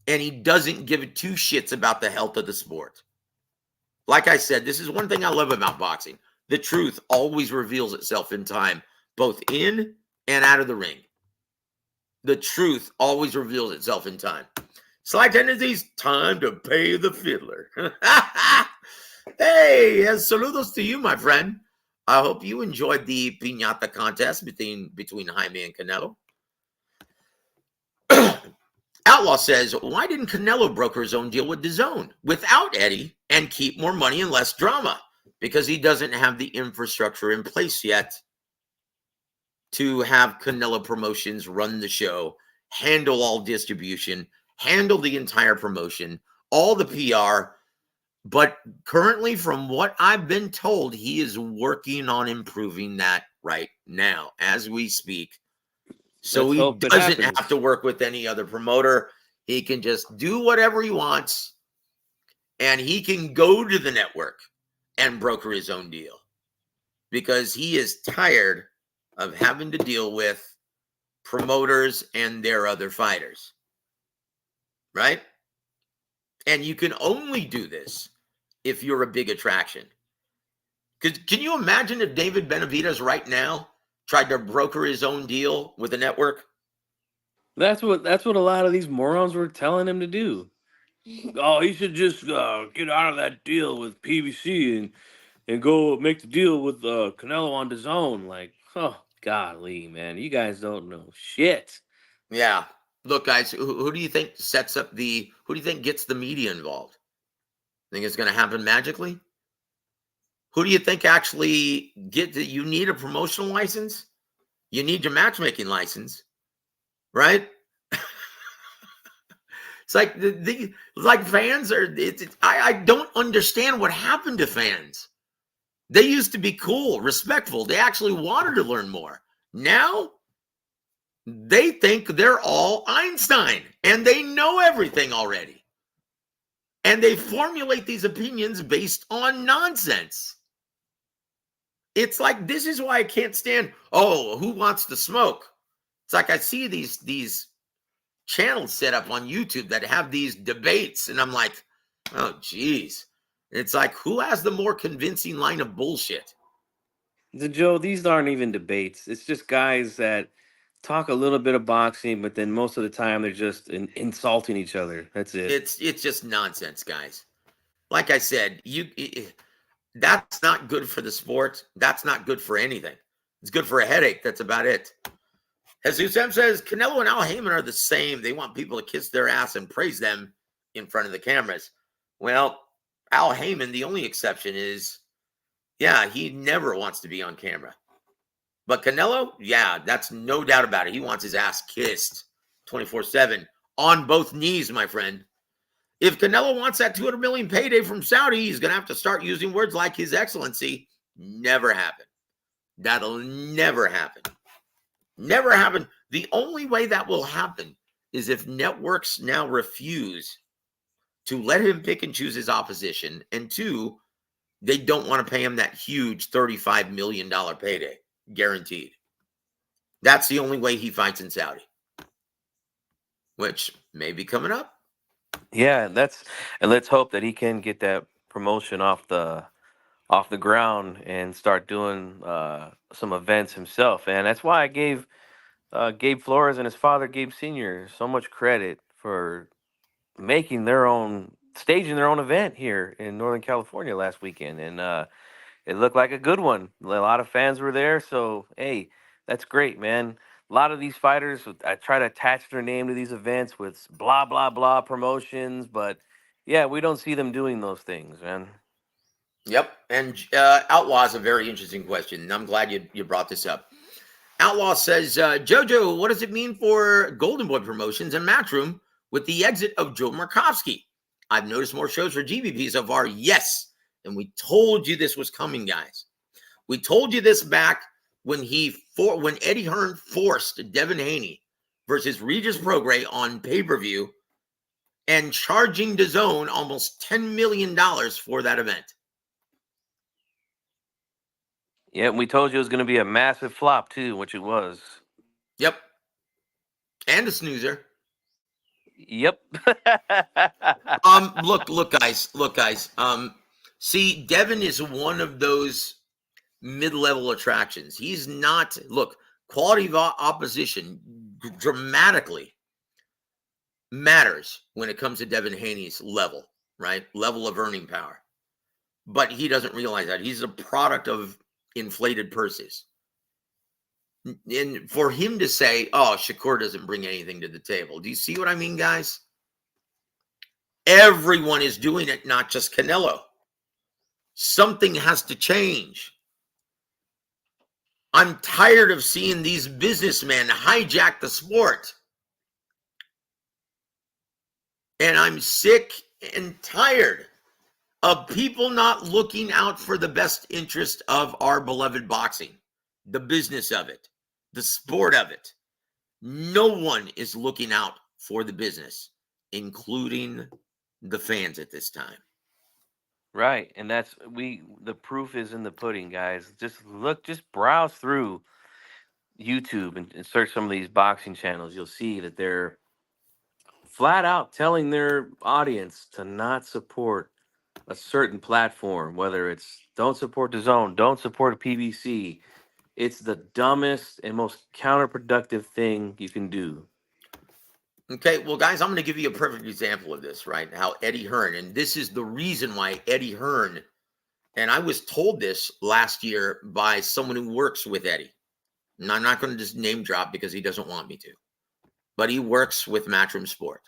and he doesn't give two shits about the health of the sport. Like I said, this is one thing I love about boxing. The truth always reveals itself in time, both in and out of the ring. The truth always reveals itself in time. Sly Tendencies, time to pay the fiddler. Hey, saludos to you, my friend. I hope you enjoyed the piñata contest between Jaime and Canelo. Outlaw says, why didn't Canelo broker his own deal with DAZN without Eddie and keep more money and less drama? because he doesn't have the infrastructure in place yet to have Canelo Promotions run the show, handle all distribution, handle the entire promotion, all the PR. But currently, from what I've been told, he is working on improving that right now as we speak. So Let's he hope it doesn't happens. have to work with any other promoter. He can just do whatever he wants, and he can go to the network and broker his own deal because he is tired of having to deal with promoters and their other fighters. Right? And you can only do this if you're a big attraction. Because can you imagine if David Benavidez right now tried to broker his own deal with a network? That's what a lot of these morons were telling him to do. Oh, he should just get out of that deal with PBC and go make the deal with Canelo on his own. Like, oh, golly, man, you guys don't know shit. Yeah. Look, guys, who do you think sets up the, who do you think gets the media involved? Think it's going to happen magically? Who do you think actually you need a promotional license? You need your matchmaking license, right? It's like like fans are. I don't understand what happened to fans. They used to be cool, respectful. They actually wanted to learn more. Now they think they're all Einstein and they know everything already. And they formulate these opinions based on nonsense. It's like, this is why I can't stand, oh, who wants to smoke? It's like I see these channels set up on YouTube that have these debates, and I'm like, oh, geez. It's like, who has the more convincing line of bullshit? Joe, these aren't even debates. It's just guys that talk a little bit of boxing, but then most of the time they're just insulting each other. That's it. It's just nonsense, guys. Like I said, that's not good for the sport. That's not good for anything. It's good for a headache. That's about it. Jesus M says, Canelo and Al Heyman are the same. They want people to kiss their ass and praise them in front of the cameras. Well, Al Heyman, the only exception is, yeah, he never wants to be on camera. But Canelo, yeah, that's no doubt about it. He wants his ass kissed 24/7 on both knees, my friend. If Canelo wants that 200 million payday from Saudi, he's going to have to start using words like His Excellency. Never happen. That'll never happen. Never happen. The only way that will happen is if networks now refuse to let him pick and choose his opposition, and two, they don't want to pay him that huge $35 million payday, guaranteed. That's the only way he fights in Saudi, which may be coming up. Yeah, and let's hope that he can get that promotion off the ground and start doing some events himself. And that's why I gave Gabe Flores and his father Gabe Sr. so much credit for staging their own event here in Northern California last weekend, and it looked like a good one. A lot of fans were there, so hey, that's great, man. A lot of these fighters, I try to attach their name to these events with blah blah blah promotions, but yeah, we don't see them doing those things, man. Yep. And Outlaw is a very interesting question. And I'm glad you brought this up. Outlaw says, Jojo, what does it mean for Golden Boy Promotions and Matchroom with the exit of Joe Markovsky? I've noticed more shows for GBP so far. Yes. And we told you this was coming, guys. We told you this back when Eddie Hearn forced Devin Haney versus Regis Prograis on pay-per-view and charging DAZN almost $10 million for that event. Yeah, we told you it was going to be a massive flop too, which it was. Yep. And a snoozer. Yep. Look, guys. See, Devin is one of those mid-level attractions. He's not, look, quality of opposition dramatically matters when it comes to Devin Haney's level, right? Level of earning power. But he doesn't realize that. He's a product of inflated purses. And for him to say, oh, Shakur doesn't bring anything to the table. Do you see what I mean, guys? Everyone is doing it, not just Canelo. Something has to change. I'm tired of seeing these businessmen hijack the sport. And I'm sick and tired of people not looking out for the best interest of our beloved boxing, the business of it, the sport of it. No one is looking out for the business, including the fans at this time. Right, and the proof is in the pudding, guys. Just browse through YouTube and search some of these boxing channels. You'll see that they're flat out telling their audience to not support a certain platform, whether it's don't support the zone, don't support a PBC. It's the dumbest and most counterproductive thing you can do. Okay, well, guys, I'm going to give you a perfect example of this, right? How Eddie Hearn, and this is the reason why Eddie Hearn, and I was told this last year by someone who works with Eddie. And I'm not going to just name drop because he doesn't want me to, but he works with Matchroom Sport.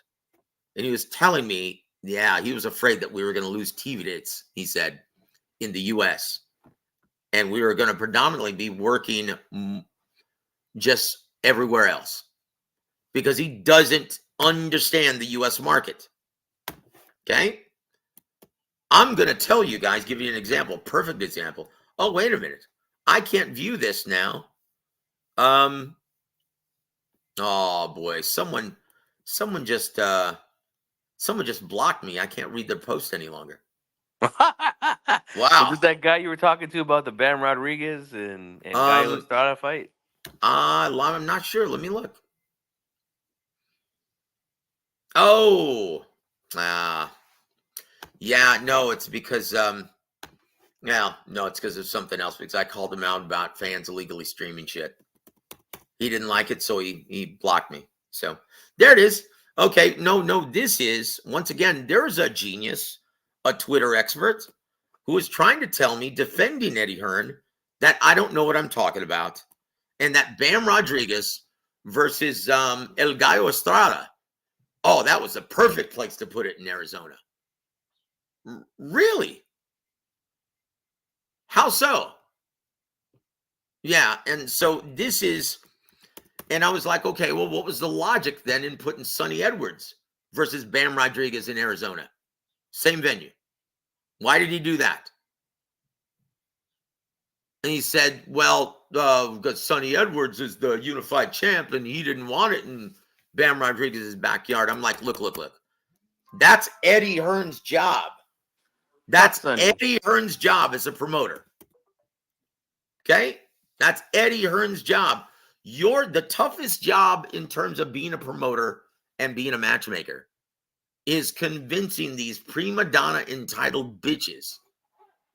And he was telling me, yeah, he was afraid that we were going to lose TV dates, he said, in the US. And we were going to predominantly be working just everywhere else because he doesn't understand the US market. Okay? I'm going to tell you guys, give you an example, perfect example. Oh, wait a minute. I can't view this now. Oh boy, someone just blocked me. I can't read their post any longer. Was it that guy you were talking to about the Bam Rodriguez and Gallo Estrada fight? I'm not sure. Let me look. Oh, yeah, no, it's because it's because of something else, because I called him out about fans illegally streaming shit. He didn't like it, so he blocked me. So there it is. Okay, no, this is, once again, there's a genius, a Twitter expert, who is trying to tell me, defending Eddie Hearn, that I don't know what I'm talking about, and that Bam Rodriguez versus El Gallo Estrada, oh, that was the perfect place to put it in Arizona. Really? How so? Yeah, and so this is, and I was like, okay, well, what was the logic then in putting Sonny Edwards versus Bam Rodriguez in Arizona? Same venue. Why did he do that? And he said, well, because Sonny Edwards is the unified champ and he didn't want it in Bam Rodriguez's backyard. I'm like, look. That's Eddie Hearn's job. That's Eddie Hearn's job as a promoter. Okay? That's Eddie Hearn's job. The toughest job in terms of being a promoter and being a matchmaker is convincing these prima donna entitled bitches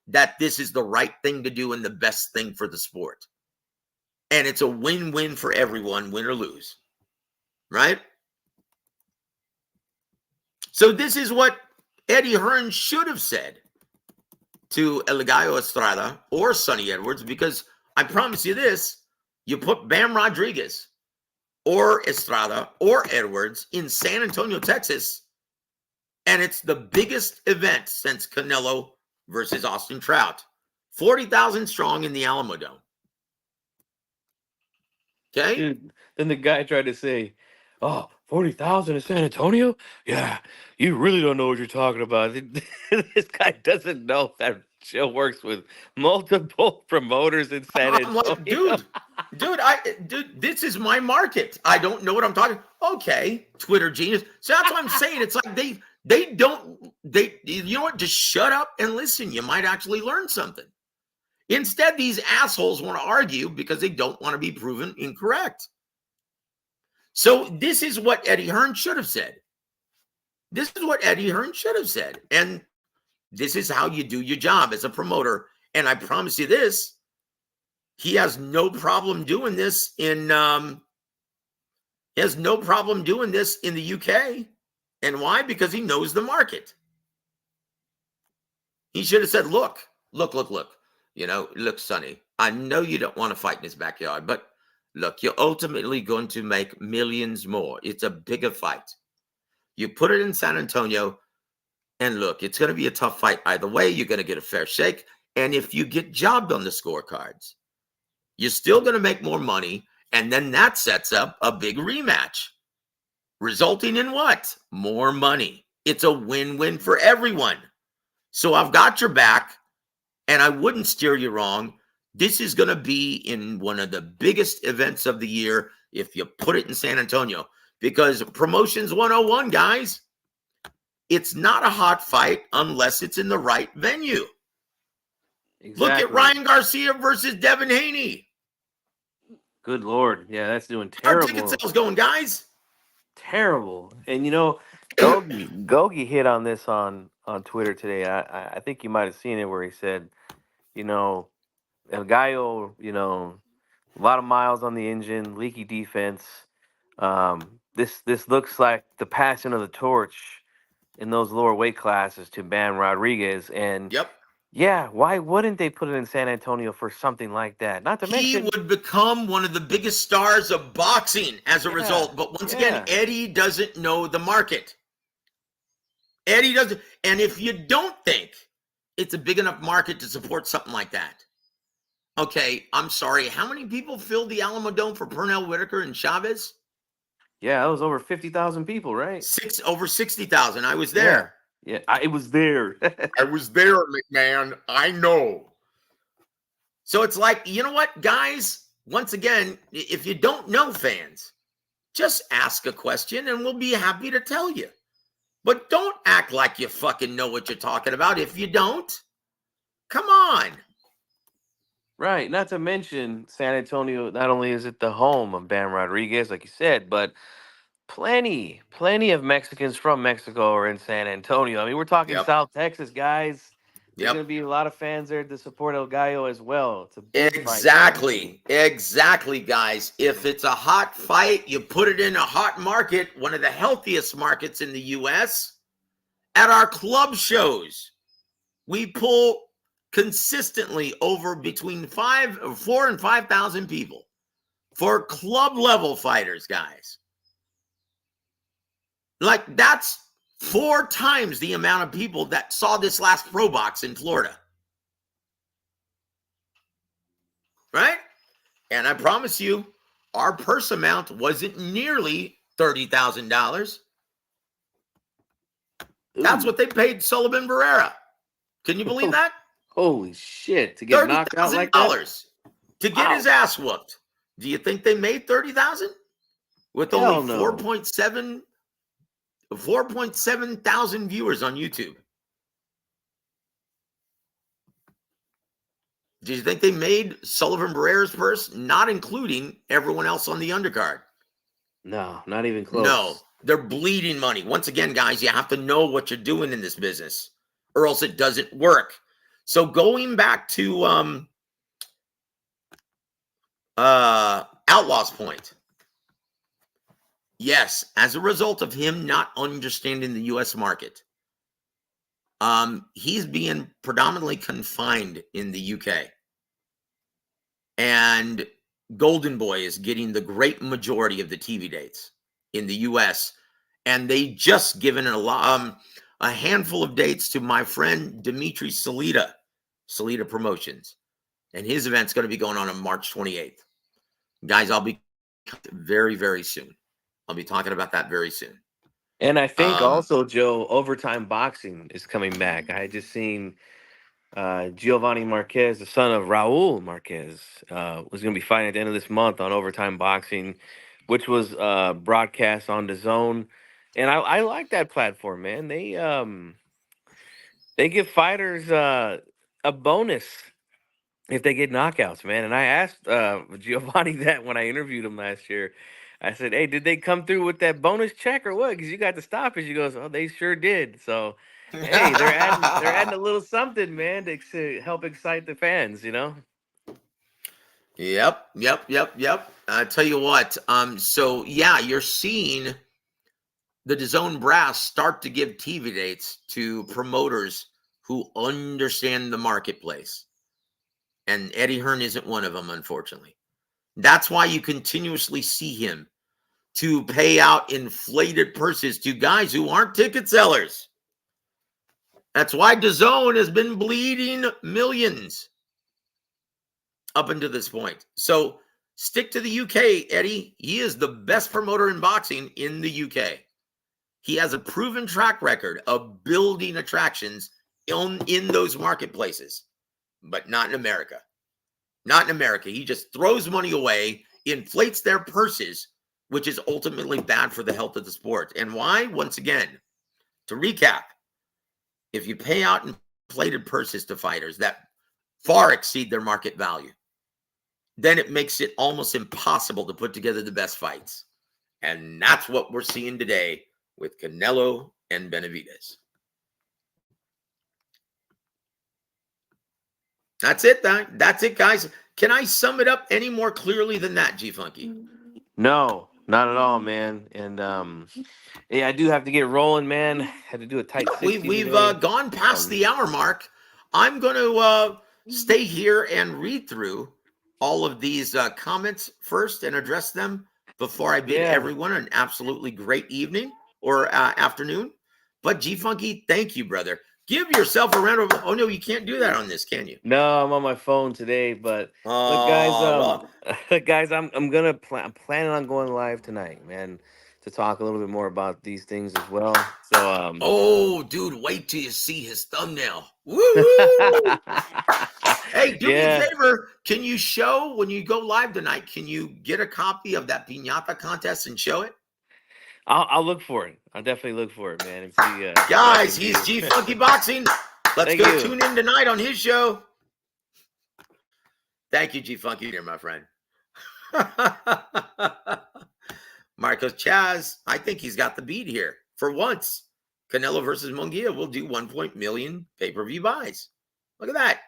that this is the right thing to do and the best thing for the sport. And it's a win-win for everyone, win or lose. Right? So this is what Eddie Hearn should have said to El Gallo Estrada or Sonny Edwards, because I promise you this, you put Bam Rodriguez or Estrada or Edwards in San Antonio, Texas, and it's the biggest event since Canelo versus Austin Trout. 40,000 strong in the Alamo Dome. Okay? Dude, then the guy tried to say, oh, 40,000 in San Antonio? Yeah, you really don't know what you're talking about. This guy doesn't know that Joe works with multiple promoters in San Antonio. I'm like, dude, this is my market. I don't know what I'm talking. Okay, Twitter genius. So that's what I'm saying. It's like you know what? Just shut up and listen. You might actually learn something. Instead, these assholes want to argue because they don't want to be proven incorrect. So this is what Eddie Hearn should have said. This is what Eddie Hearn should have said. And this is how you do your job as a promoter. And I promise you this, he has no problem doing this in the UK. And why? Because he knows the market. He should have said, look. You know, look, Sonny, I know you don't want to fight in his backyard, but look, you're ultimately going to make millions more. It's a bigger fight. You put it in San Antonio. And look, it's going to be a tough fight either way. You're going to get a fair shake. And if you get jobbed on the scorecards, you're still going to make more money. And then that sets up a big rematch, resulting in what? More money. It's a win-win for everyone. So I've got your back, and I wouldn't steer you wrong. This is going to be in one of the biggest events of the year if you put it in San Antonio, because Promotions 101, guys, it's not a hot fight unless it's in the right venue. Exactly. Look at Ryan Garcia versus Devin Haney. Good Lord. Yeah, that's doing Our terrible. ticket sales going, guys. Terrible. And, you know, Gogi hit on this on Twitter today. I think you might have seen it where he said, you know, El Gallo, you know, a lot of miles on the engine, leaky defense. This looks like the passing of the torch in those lower weight classes to Bam Rodriguez. And Yep. yeah, why wouldn't they put it in San Antonio for something like that? Not to He mention, would become one of the biggest stars of boxing as a result. But once again, Eddie doesn't know the market. Eddie doesn't. And if you don't think it's a big enough market to support something like that, okay, I'm sorry. How many people filled the Alamo Dome for Pernell Whitaker and Chavez? yeah, that was over 50,000 people, right? Over 60,000. I was there. Yeah, it was there. I was there, McMahon. I know. So it's like, you know what, guys? Once again, if you don't know, fans, just ask a question and we'll be happy to tell you. But don't act like you fucking know what you're talking about if you don't. Come on. Right. Not to mention, San Antonio, not only is it the home of Bam Rodriguez, like you said, but plenty of Mexicans from Mexico are in San Antonio. I mean, we're talking Yep. South Texas, guys. There's Yep. going to be a lot of fans there to support El Gallo as well. It's a big Exactly. Exactly, guys. If it's a hot fight, you put it in a hot market, one of the healthiest markets in the U.S. At our club shows, we pull consistently over between 4,000 and 5,000 people for club level fighters, guys. Like, that's 4 times the amount of people that saw this last Pro Box in Florida. Right? And I promise you, our purse amount wasn't nearly $30,000. That's what they paid Sullivan Barrera. Can you believe that? Holy shit. To get knocked out like that? To get his ass whooped. Do you think they made $30,000? With Hell only no. 4.7 thousand viewers on YouTube. Do you think they made Sullivan Barrera's purse, not including everyone else on the undercard? No, not even close. No, they're bleeding money. Once again, guys, you have to know what you're doing in this business, or else it doesn't work. So going back to Outlaw's point, yes, as a result of him not understanding the U.S. market, he's being predominantly confined in the U.K. And Golden Boy is getting the great majority of the TV dates in the U.S. And they just given a handful of dates to my friend Dimitri Salita Promotions. And his event's going to be going on March 28th. Guys, I'll be very, very soon. I'll be talking about that very soon. And I think also, Joe, Overtime Boxing is coming back. I had just seen Giovanni Marquez, the son of Raul Marquez, was going to be fighting at the end of this month on Overtime Boxing, which was broadcast on DAZN. And I like that platform, man. They give fighters a bonus if they get knockouts, man. And I asked Giovanni that when I interviewed him last year. I said, "Hey, did they come through with that bonus check or what? Because you got the stoppage." He goes, "Oh, they sure did." So, hey, they're adding a little something, man, to help excite the fans, you know. Yep. I tell you what. So yeah, you're seeing the DAZN brass start to give TV dates to promoters who understand the marketplace. And Eddie Hearn isn't one of them, unfortunately. That's why you continuously see him to pay out inflated purses to guys who aren't ticket sellers. That's why DAZN has been bleeding millions up until this point. So stick to the UK, Eddie. He is the best promoter in boxing in the UK. He has a proven track record of building attractions in those marketplaces, but not in America. Not in America. He just throws money away, inflates their purses, which is ultimately bad for the health of the sport. And why? Once again, to recap, if you pay out inflated purses to fighters that far exceed their market value, then it makes it almost impossible to put together the best fights. And that's what we're seeing today with Canelo and Benavidez. That's it, that's it, guys. Can I sum it up any more clearly than that, G Funky? No, not at all, man. And yeah, I do have to get rolling, man. Had to do a tight 60 We've today. gone past the hour mark. I'm going to stay here and read through all of these comments first and address them before I bid everyone an absolutely great evening or afternoon. But G Funky, thank you, brother. Give yourself a round of. Oh no, you can't do that on this, can you? No, I'm on my phone today, but look, guys, guys, I'm planning on going live tonight, man, to talk a little bit more about these things as well. So, oh, dude, wait till you see his thumbnail. Woo! Hey, do me a favor. Can you show when you go live tonight? Can you get a copy of that piñata contest and show it? I'll look for it. I'll definitely look for it, man. And see, guys, he's G Funky Boxing. Let's go tune in tonight on his show. Thank you, G Funky, dear my friend. Marcos Chaz, I think he's got the beat here. For once, Canelo versus Munguia will do 1 million pay-per-view buys. Look at that.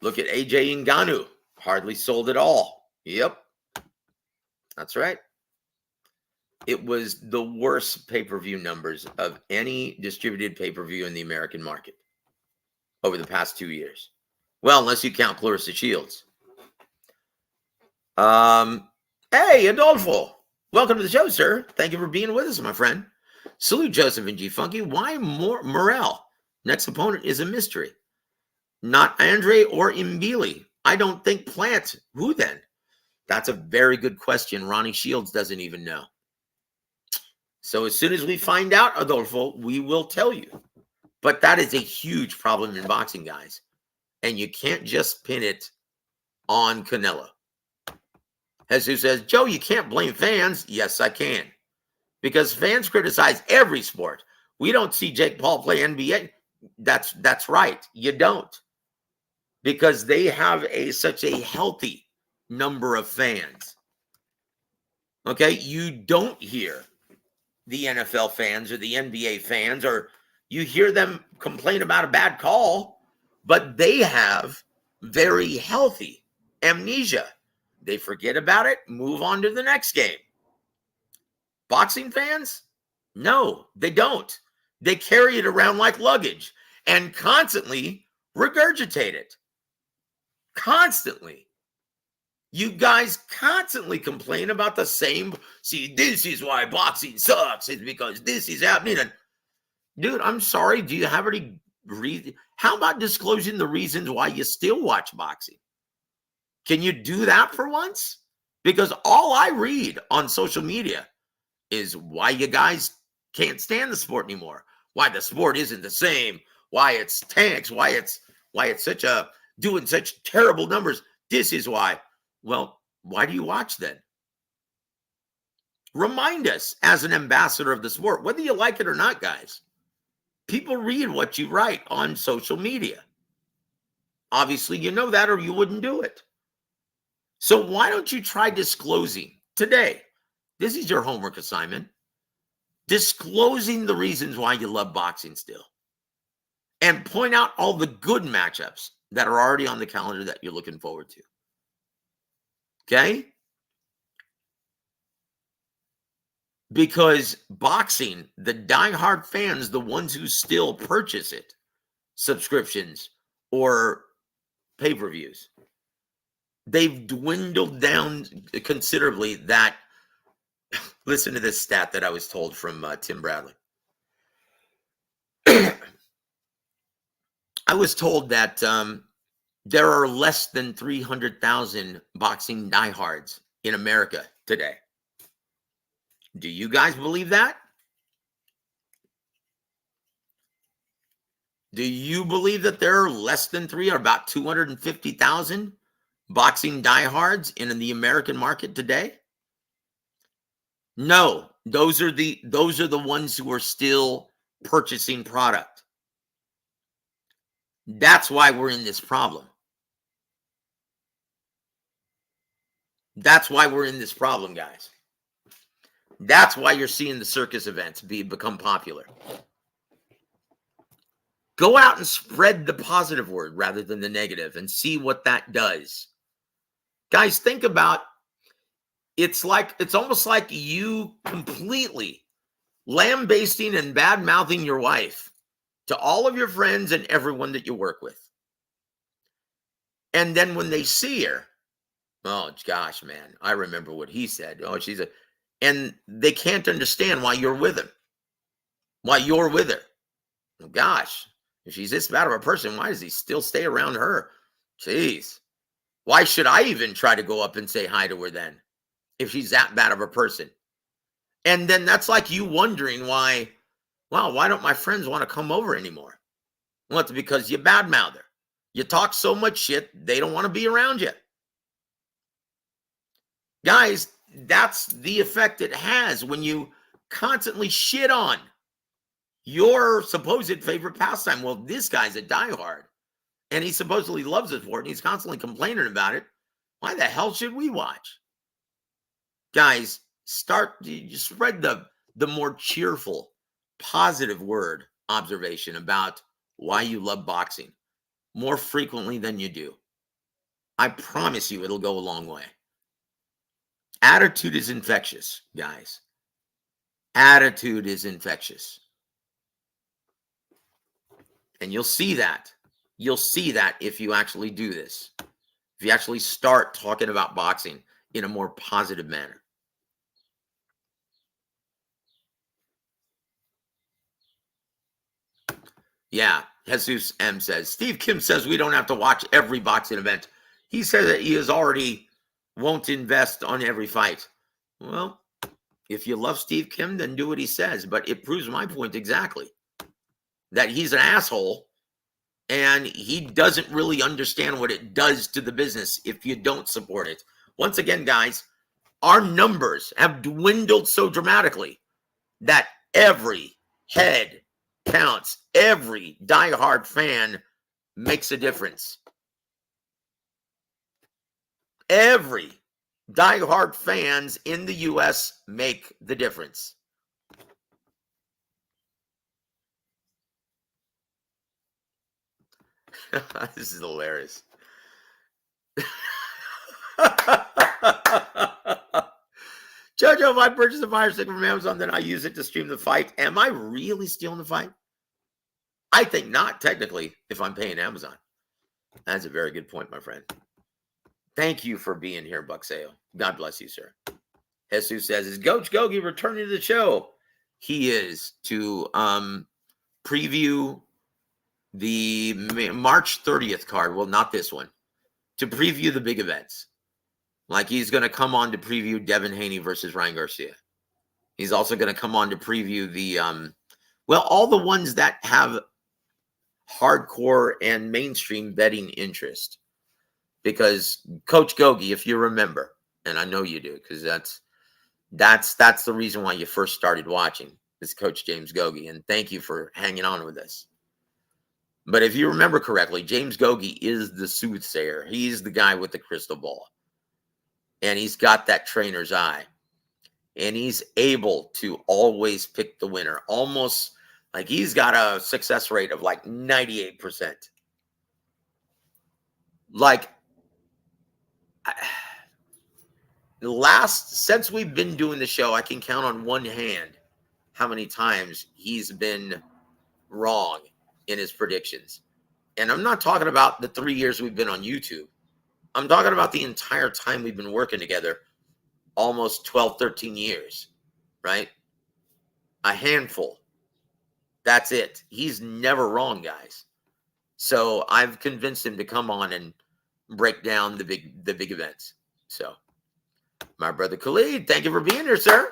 Look at AJ Ngannou. Hardly sold at all. Yep. That's right. It was the worst pay-per-view numbers of any distributed pay-per-view in the American market over the past 2 years. Well, unless you count Clarissa Shields. Hey, Adolfo. Welcome to the show, sir. Thank you for being with us, my friend. Salute Joseph and G Funky. Why Morrell? Next opponent is a mystery. Not Andre or Mbili. I don't think Plant. Who then? That's a very good question. Ronnie Shields doesn't even know. So as soon as we find out, Adolfo, we will tell you. But that is a huge problem in boxing, guys. And you can't just pin it on Canelo. Jesus says, Joe, you can't blame fans. Yes, I can. Because fans criticize every sport. We don't see Jake Paul play NBA. That's right. You don't. Because they have such a healthy number of fans. Okay? You don't hear the NFL fans or the NBA fans, or you hear them complain about a bad call, but they have very healthy amnesia. They forget about it, move on to the next game. Boxing fans? No, they don't. They carry it around like luggage and constantly regurgitate it. Constantly. You guys constantly complain about the same. See, this is why boxing sucks. It's because this is happening. And dude, I'm sorry. Do you have any reason? How about disclosing the reasons why you still watch boxing? Can you do that for once? Because all I read on social media is why you guys can't stand the sport anymore. Why the sport isn't the same. Why it's tanks. Why it's doing such terrible numbers. This is why. Well, why do you watch then? Remind us as an ambassador of the sport, whether you like it or not, guys. People read what you write on social media. Obviously, you know that or you wouldn't do it. So why don't you try disclosing today? This is your homework assignment. Disclosing the reasons why you love boxing still. And point out all the good matchups that are already on the calendar that you're looking forward to. Okay? Because boxing, the diehard fans, the ones who still purchase it, subscriptions or pay-per-views, they've dwindled down considerably. That, listen to this stat that I was told from Tim Bradley. I was told that there are less than 300,000 boxing diehards in America today. Do you guys believe that? Do you believe that there are less than three, or about 250,000 boxing diehards in the American market today? No, those are the ones who are still purchasing product. That's why we're in this problem. That's why we're in this problem, guys. That's why you're seeing the circus events become popular. Go out and spread the positive word rather than the negative and see what that does. Guys, think about it's almost like you completely lambasting and bad mouthing your wife to all of your friends and everyone that you work with. And then when they see her, oh gosh, man, I remember what he said. Oh, and they can't understand why you're with him, why you're with her. Oh, gosh, if she's this bad of a person, why does he still stay around her? Jeez, why should I even try to go up and say hi to her then, if she's that bad of a person? And then that's like you wondering why don't my friends want to come over anymore? Well, it's because you badmouth her. You talk so much shit, they don't want to be around you. Guys, that's the effect it has when you constantly shit on your supposed favorite pastime. Well, this guy's a diehard, and he supposedly loves it for it, and he's constantly complaining about it. Why the hell should we watch? Guys, you spread the more cheerful, positive word observation about why you love boxing more frequently than you do. I promise you it'll go a long way. Attitude is infectious, guys. Attitude is infectious. And you'll see that. You'll see that if you actually do this. If you actually start talking about boxing in a more positive manner. Yeah, Jesus M says, Steve Kim says we don't have to watch every boxing event. He says that he won't invest on every fight. Well, if you love Steve Kim, then do what he says. But it proves my point exactly. That he's an asshole and he doesn't really understand what it does to the business if you don't support it. Once again, guys, our numbers have dwindled so dramatically that every head counts. Every diehard fan makes a difference. Every diehard fans in the U.S. make the difference. This is hilarious. Jojo, if I purchase a Fire Stick from Amazon, then I use it to stream the fight. Am I really stealing the fight? I think not, technically, if I'm paying Amazon. That's a very good point, my friend. Thank you for being here, Buckseo. God bless you, sir. Jesus says, is Coach Gogi returning to the show? He is to preview the March 30th card. Well, not this one. To preview the big events. Like he's going to come on to preview Devin Haney versus Ryan Garcia. He's also going to come on to preview the, all the ones that have hardcore and mainstream betting interest. Because Coach Gogi, if you remember, and I know you do, because that's the reason why you first started watching, is Coach James Gogi. And thank you for hanging on with us. But if you remember correctly, James Gogi is the soothsayer. He's the guy with the crystal ball. And he's got that trainer's eye. And he's able to always pick the winner. Almost like he's got a success rate of like 98%. Like, since we've been doing the show, I can count on one hand how many times he's been wrong in his predictions. And I'm not talking about the 3 years we've been on YouTube. I'm talking about the entire time we've been working together, almost 12, 13 years, right? A handful. That's it. He's never wrong, guys. So I've convinced him to come on and break down the big events. So, my brother Khalid, thank you for being here, sir.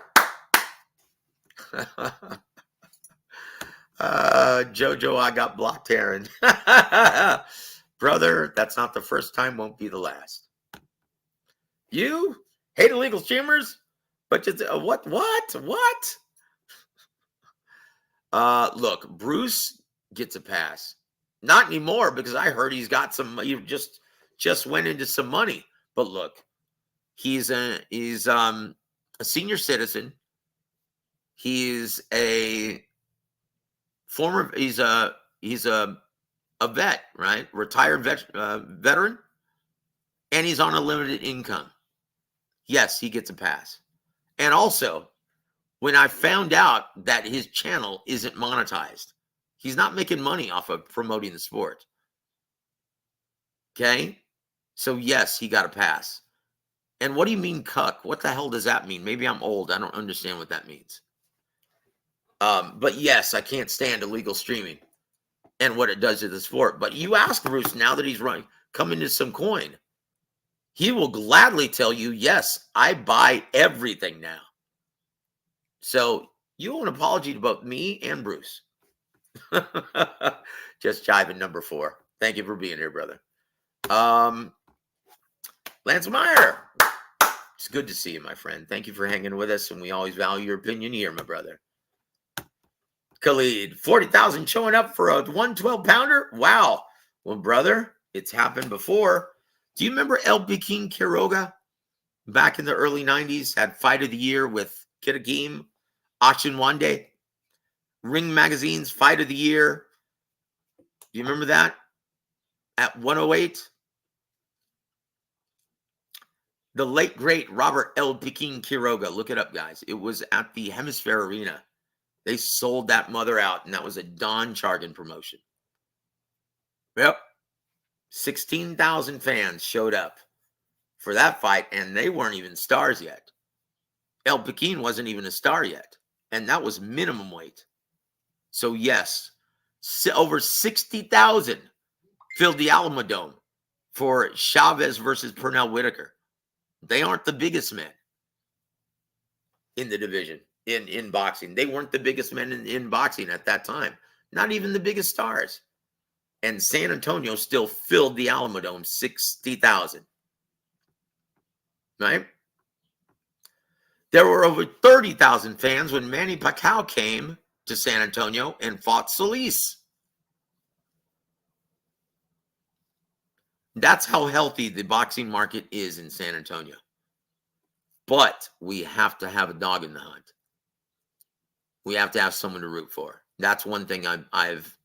Jojo, I got blocked, Aaron. Brother, that's not the first time, won't be the last. You hate illegal streamers, but just what? Look, Bruce gets a pass. Not anymore, because I heard he's got some. He just went into some money. But look, he's a senior citizen. He's a former. He's a vet, right? Retired veteran, and he's on a limited income. Yes, he gets a pass. And also, when I found out that his channel isn't monetized, he's not making money off of promoting the sport. Okay? So yes, he got a pass. And what do you mean cuck? What the hell does that mean? Maybe I'm old. I don't understand what that means. But yes, I can't stand illegal streaming and what it does to the sport. But you ask Bruce now that he's coming to some coin, he will gladly tell you, yes, I buy everything now. So you owe an apology to both me and Bruce. Just jiving, number 4. Thank you for being here, brother. Lance Meyer, it's good to see you, my friend. Thank you for hanging with us, and we always value your opinion here, my brother. Khalid, 40,000 showing up for a 112-pounder? Wow. Well, brother, it's happened before. Do you remember El Pekin Quiroga back in the early 90s? Had Fight of the Year with Kid Hakeem, Action Wande, Ring Magazine's Fight of the Year. Do you remember that? At 108? The late, great Robert El Pekin Quiroga. Look it up, guys. It was at the Hemisphere Arena. They sold that mother out, and that was a Don Chargan promotion. Yep. 16,000 fans showed up for that fight, and they weren't even stars yet. El Pekin wasn't even a star yet, and that was minimum weight. So, yes, over 60,000 filled the Alamo Dome for Chavez versus Pernell Whitaker. They aren't the biggest men in the division, in boxing. They weren't the biggest men in boxing at that time. Not even the biggest stars. And San Antonio still filled the Alamo Dome, 60,000. Right? There were over 30,000 fans when Manny Pacquiao came to San Antonio and fought Solis. That's how healthy the boxing market is in San Antonio. But we have to have a dog in the hunt. We have to have someone to root for. That's one thing I've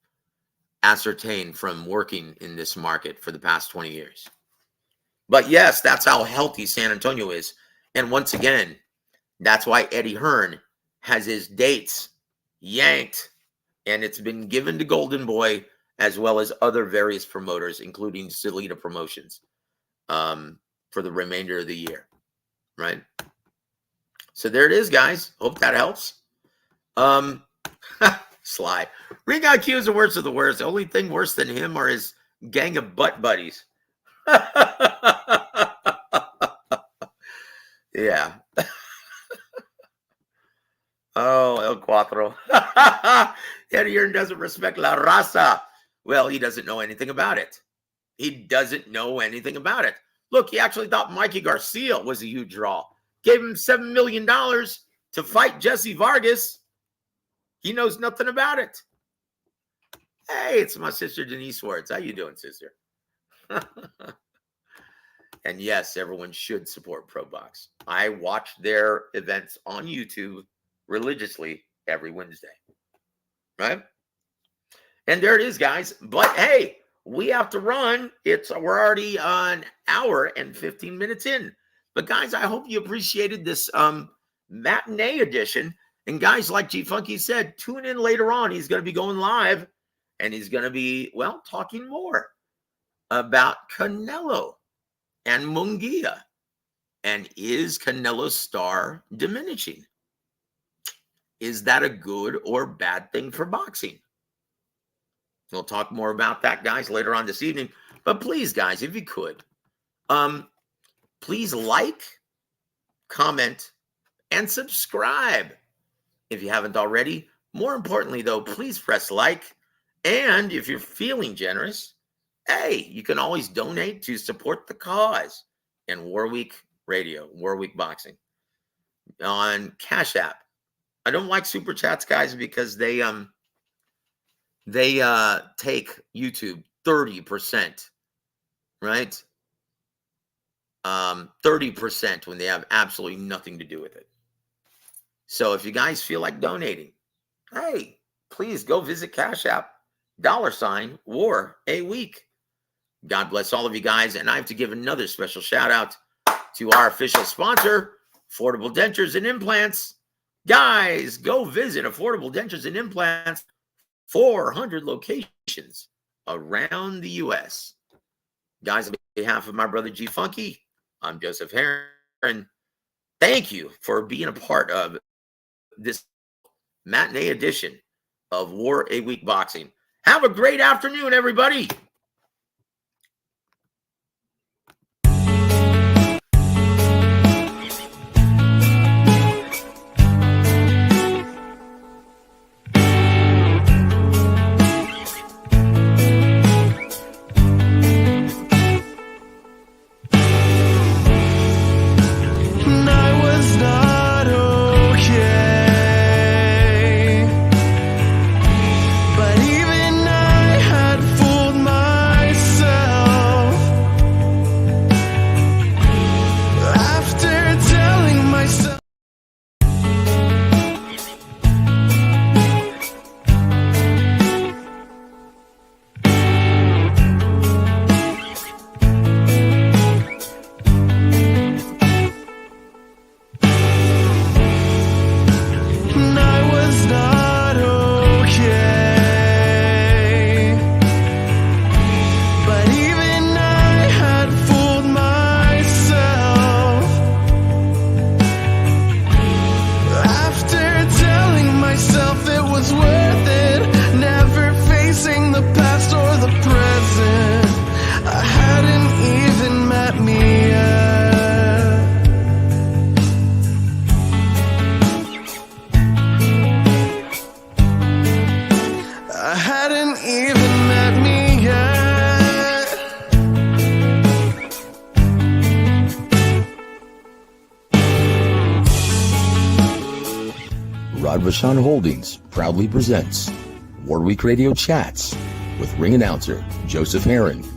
ascertained from working in this market for the past 20 years. But yes, that's how healthy San Antonio is. And once again, that's why Eddie Hearn has his dates yanked, and it's been given to Golden Boy as well as other various promoters, including Salida Promotions, for the remainder of the year. Right? So there it is, guys. Hope that helps. Sly. Ring IQ is the worst of the worst. The only thing worse than him are his gang of butt buddies. Yeah. Oh, El Cuatro. Eddie Hearn doesn't respect La Raza. Well, he doesn't know anything about it. He doesn't know anything about it. Look, he actually thought Mikey Garcia was a huge draw. Gave him $7 million to fight Jesse Vargas. He knows nothing about it. Hey, it's my sister Denise Swartz. How you doing, sister? And yes, everyone should support ProBox. I watch their events on YouTube religiously every Wednesday. Right? And there it is, guys. But hey, we have to run. We're already an hour and 15 minutes in. But guys, I hope you appreciated this matinee edition. And guys, like G Funky said, tune in later on. He's going to be going live, and he's going to be, well, talking more about Canelo and Munguia. And is Canelo's star diminishing? Is that a good or bad thing for boxing? We'll talk more about that, guys, later on this evening. But please, guys, if you could, please like, comment, and subscribe if you haven't already. More importantly, though, please press like. And if you're feeling generous, hey, you can always donate to support the cause in War Week Radio, War Week Boxing on Cash App. I don't like super chats, guys, because they take YouTube 30%, right? 30% when they have absolutely nothing to do with it. So if you guys feel like donating, hey, please go visit Cash App, $WAR. God bless all of you guys. And I have to give another special shout out to our official sponsor, Affordable Dentures and Implants. Guys, go visit Affordable Dentures and Implants, 400 locations around the U.S. Guys, on behalf of my brother G Funky, I'm Joseph Heron. Thank you for being a part of this matinee edition of War A Week Boxing. Have a great afternoon, everybody. Vashon Holdings proudly presents War Week Radio Chats with ring announcer Joseph Heron.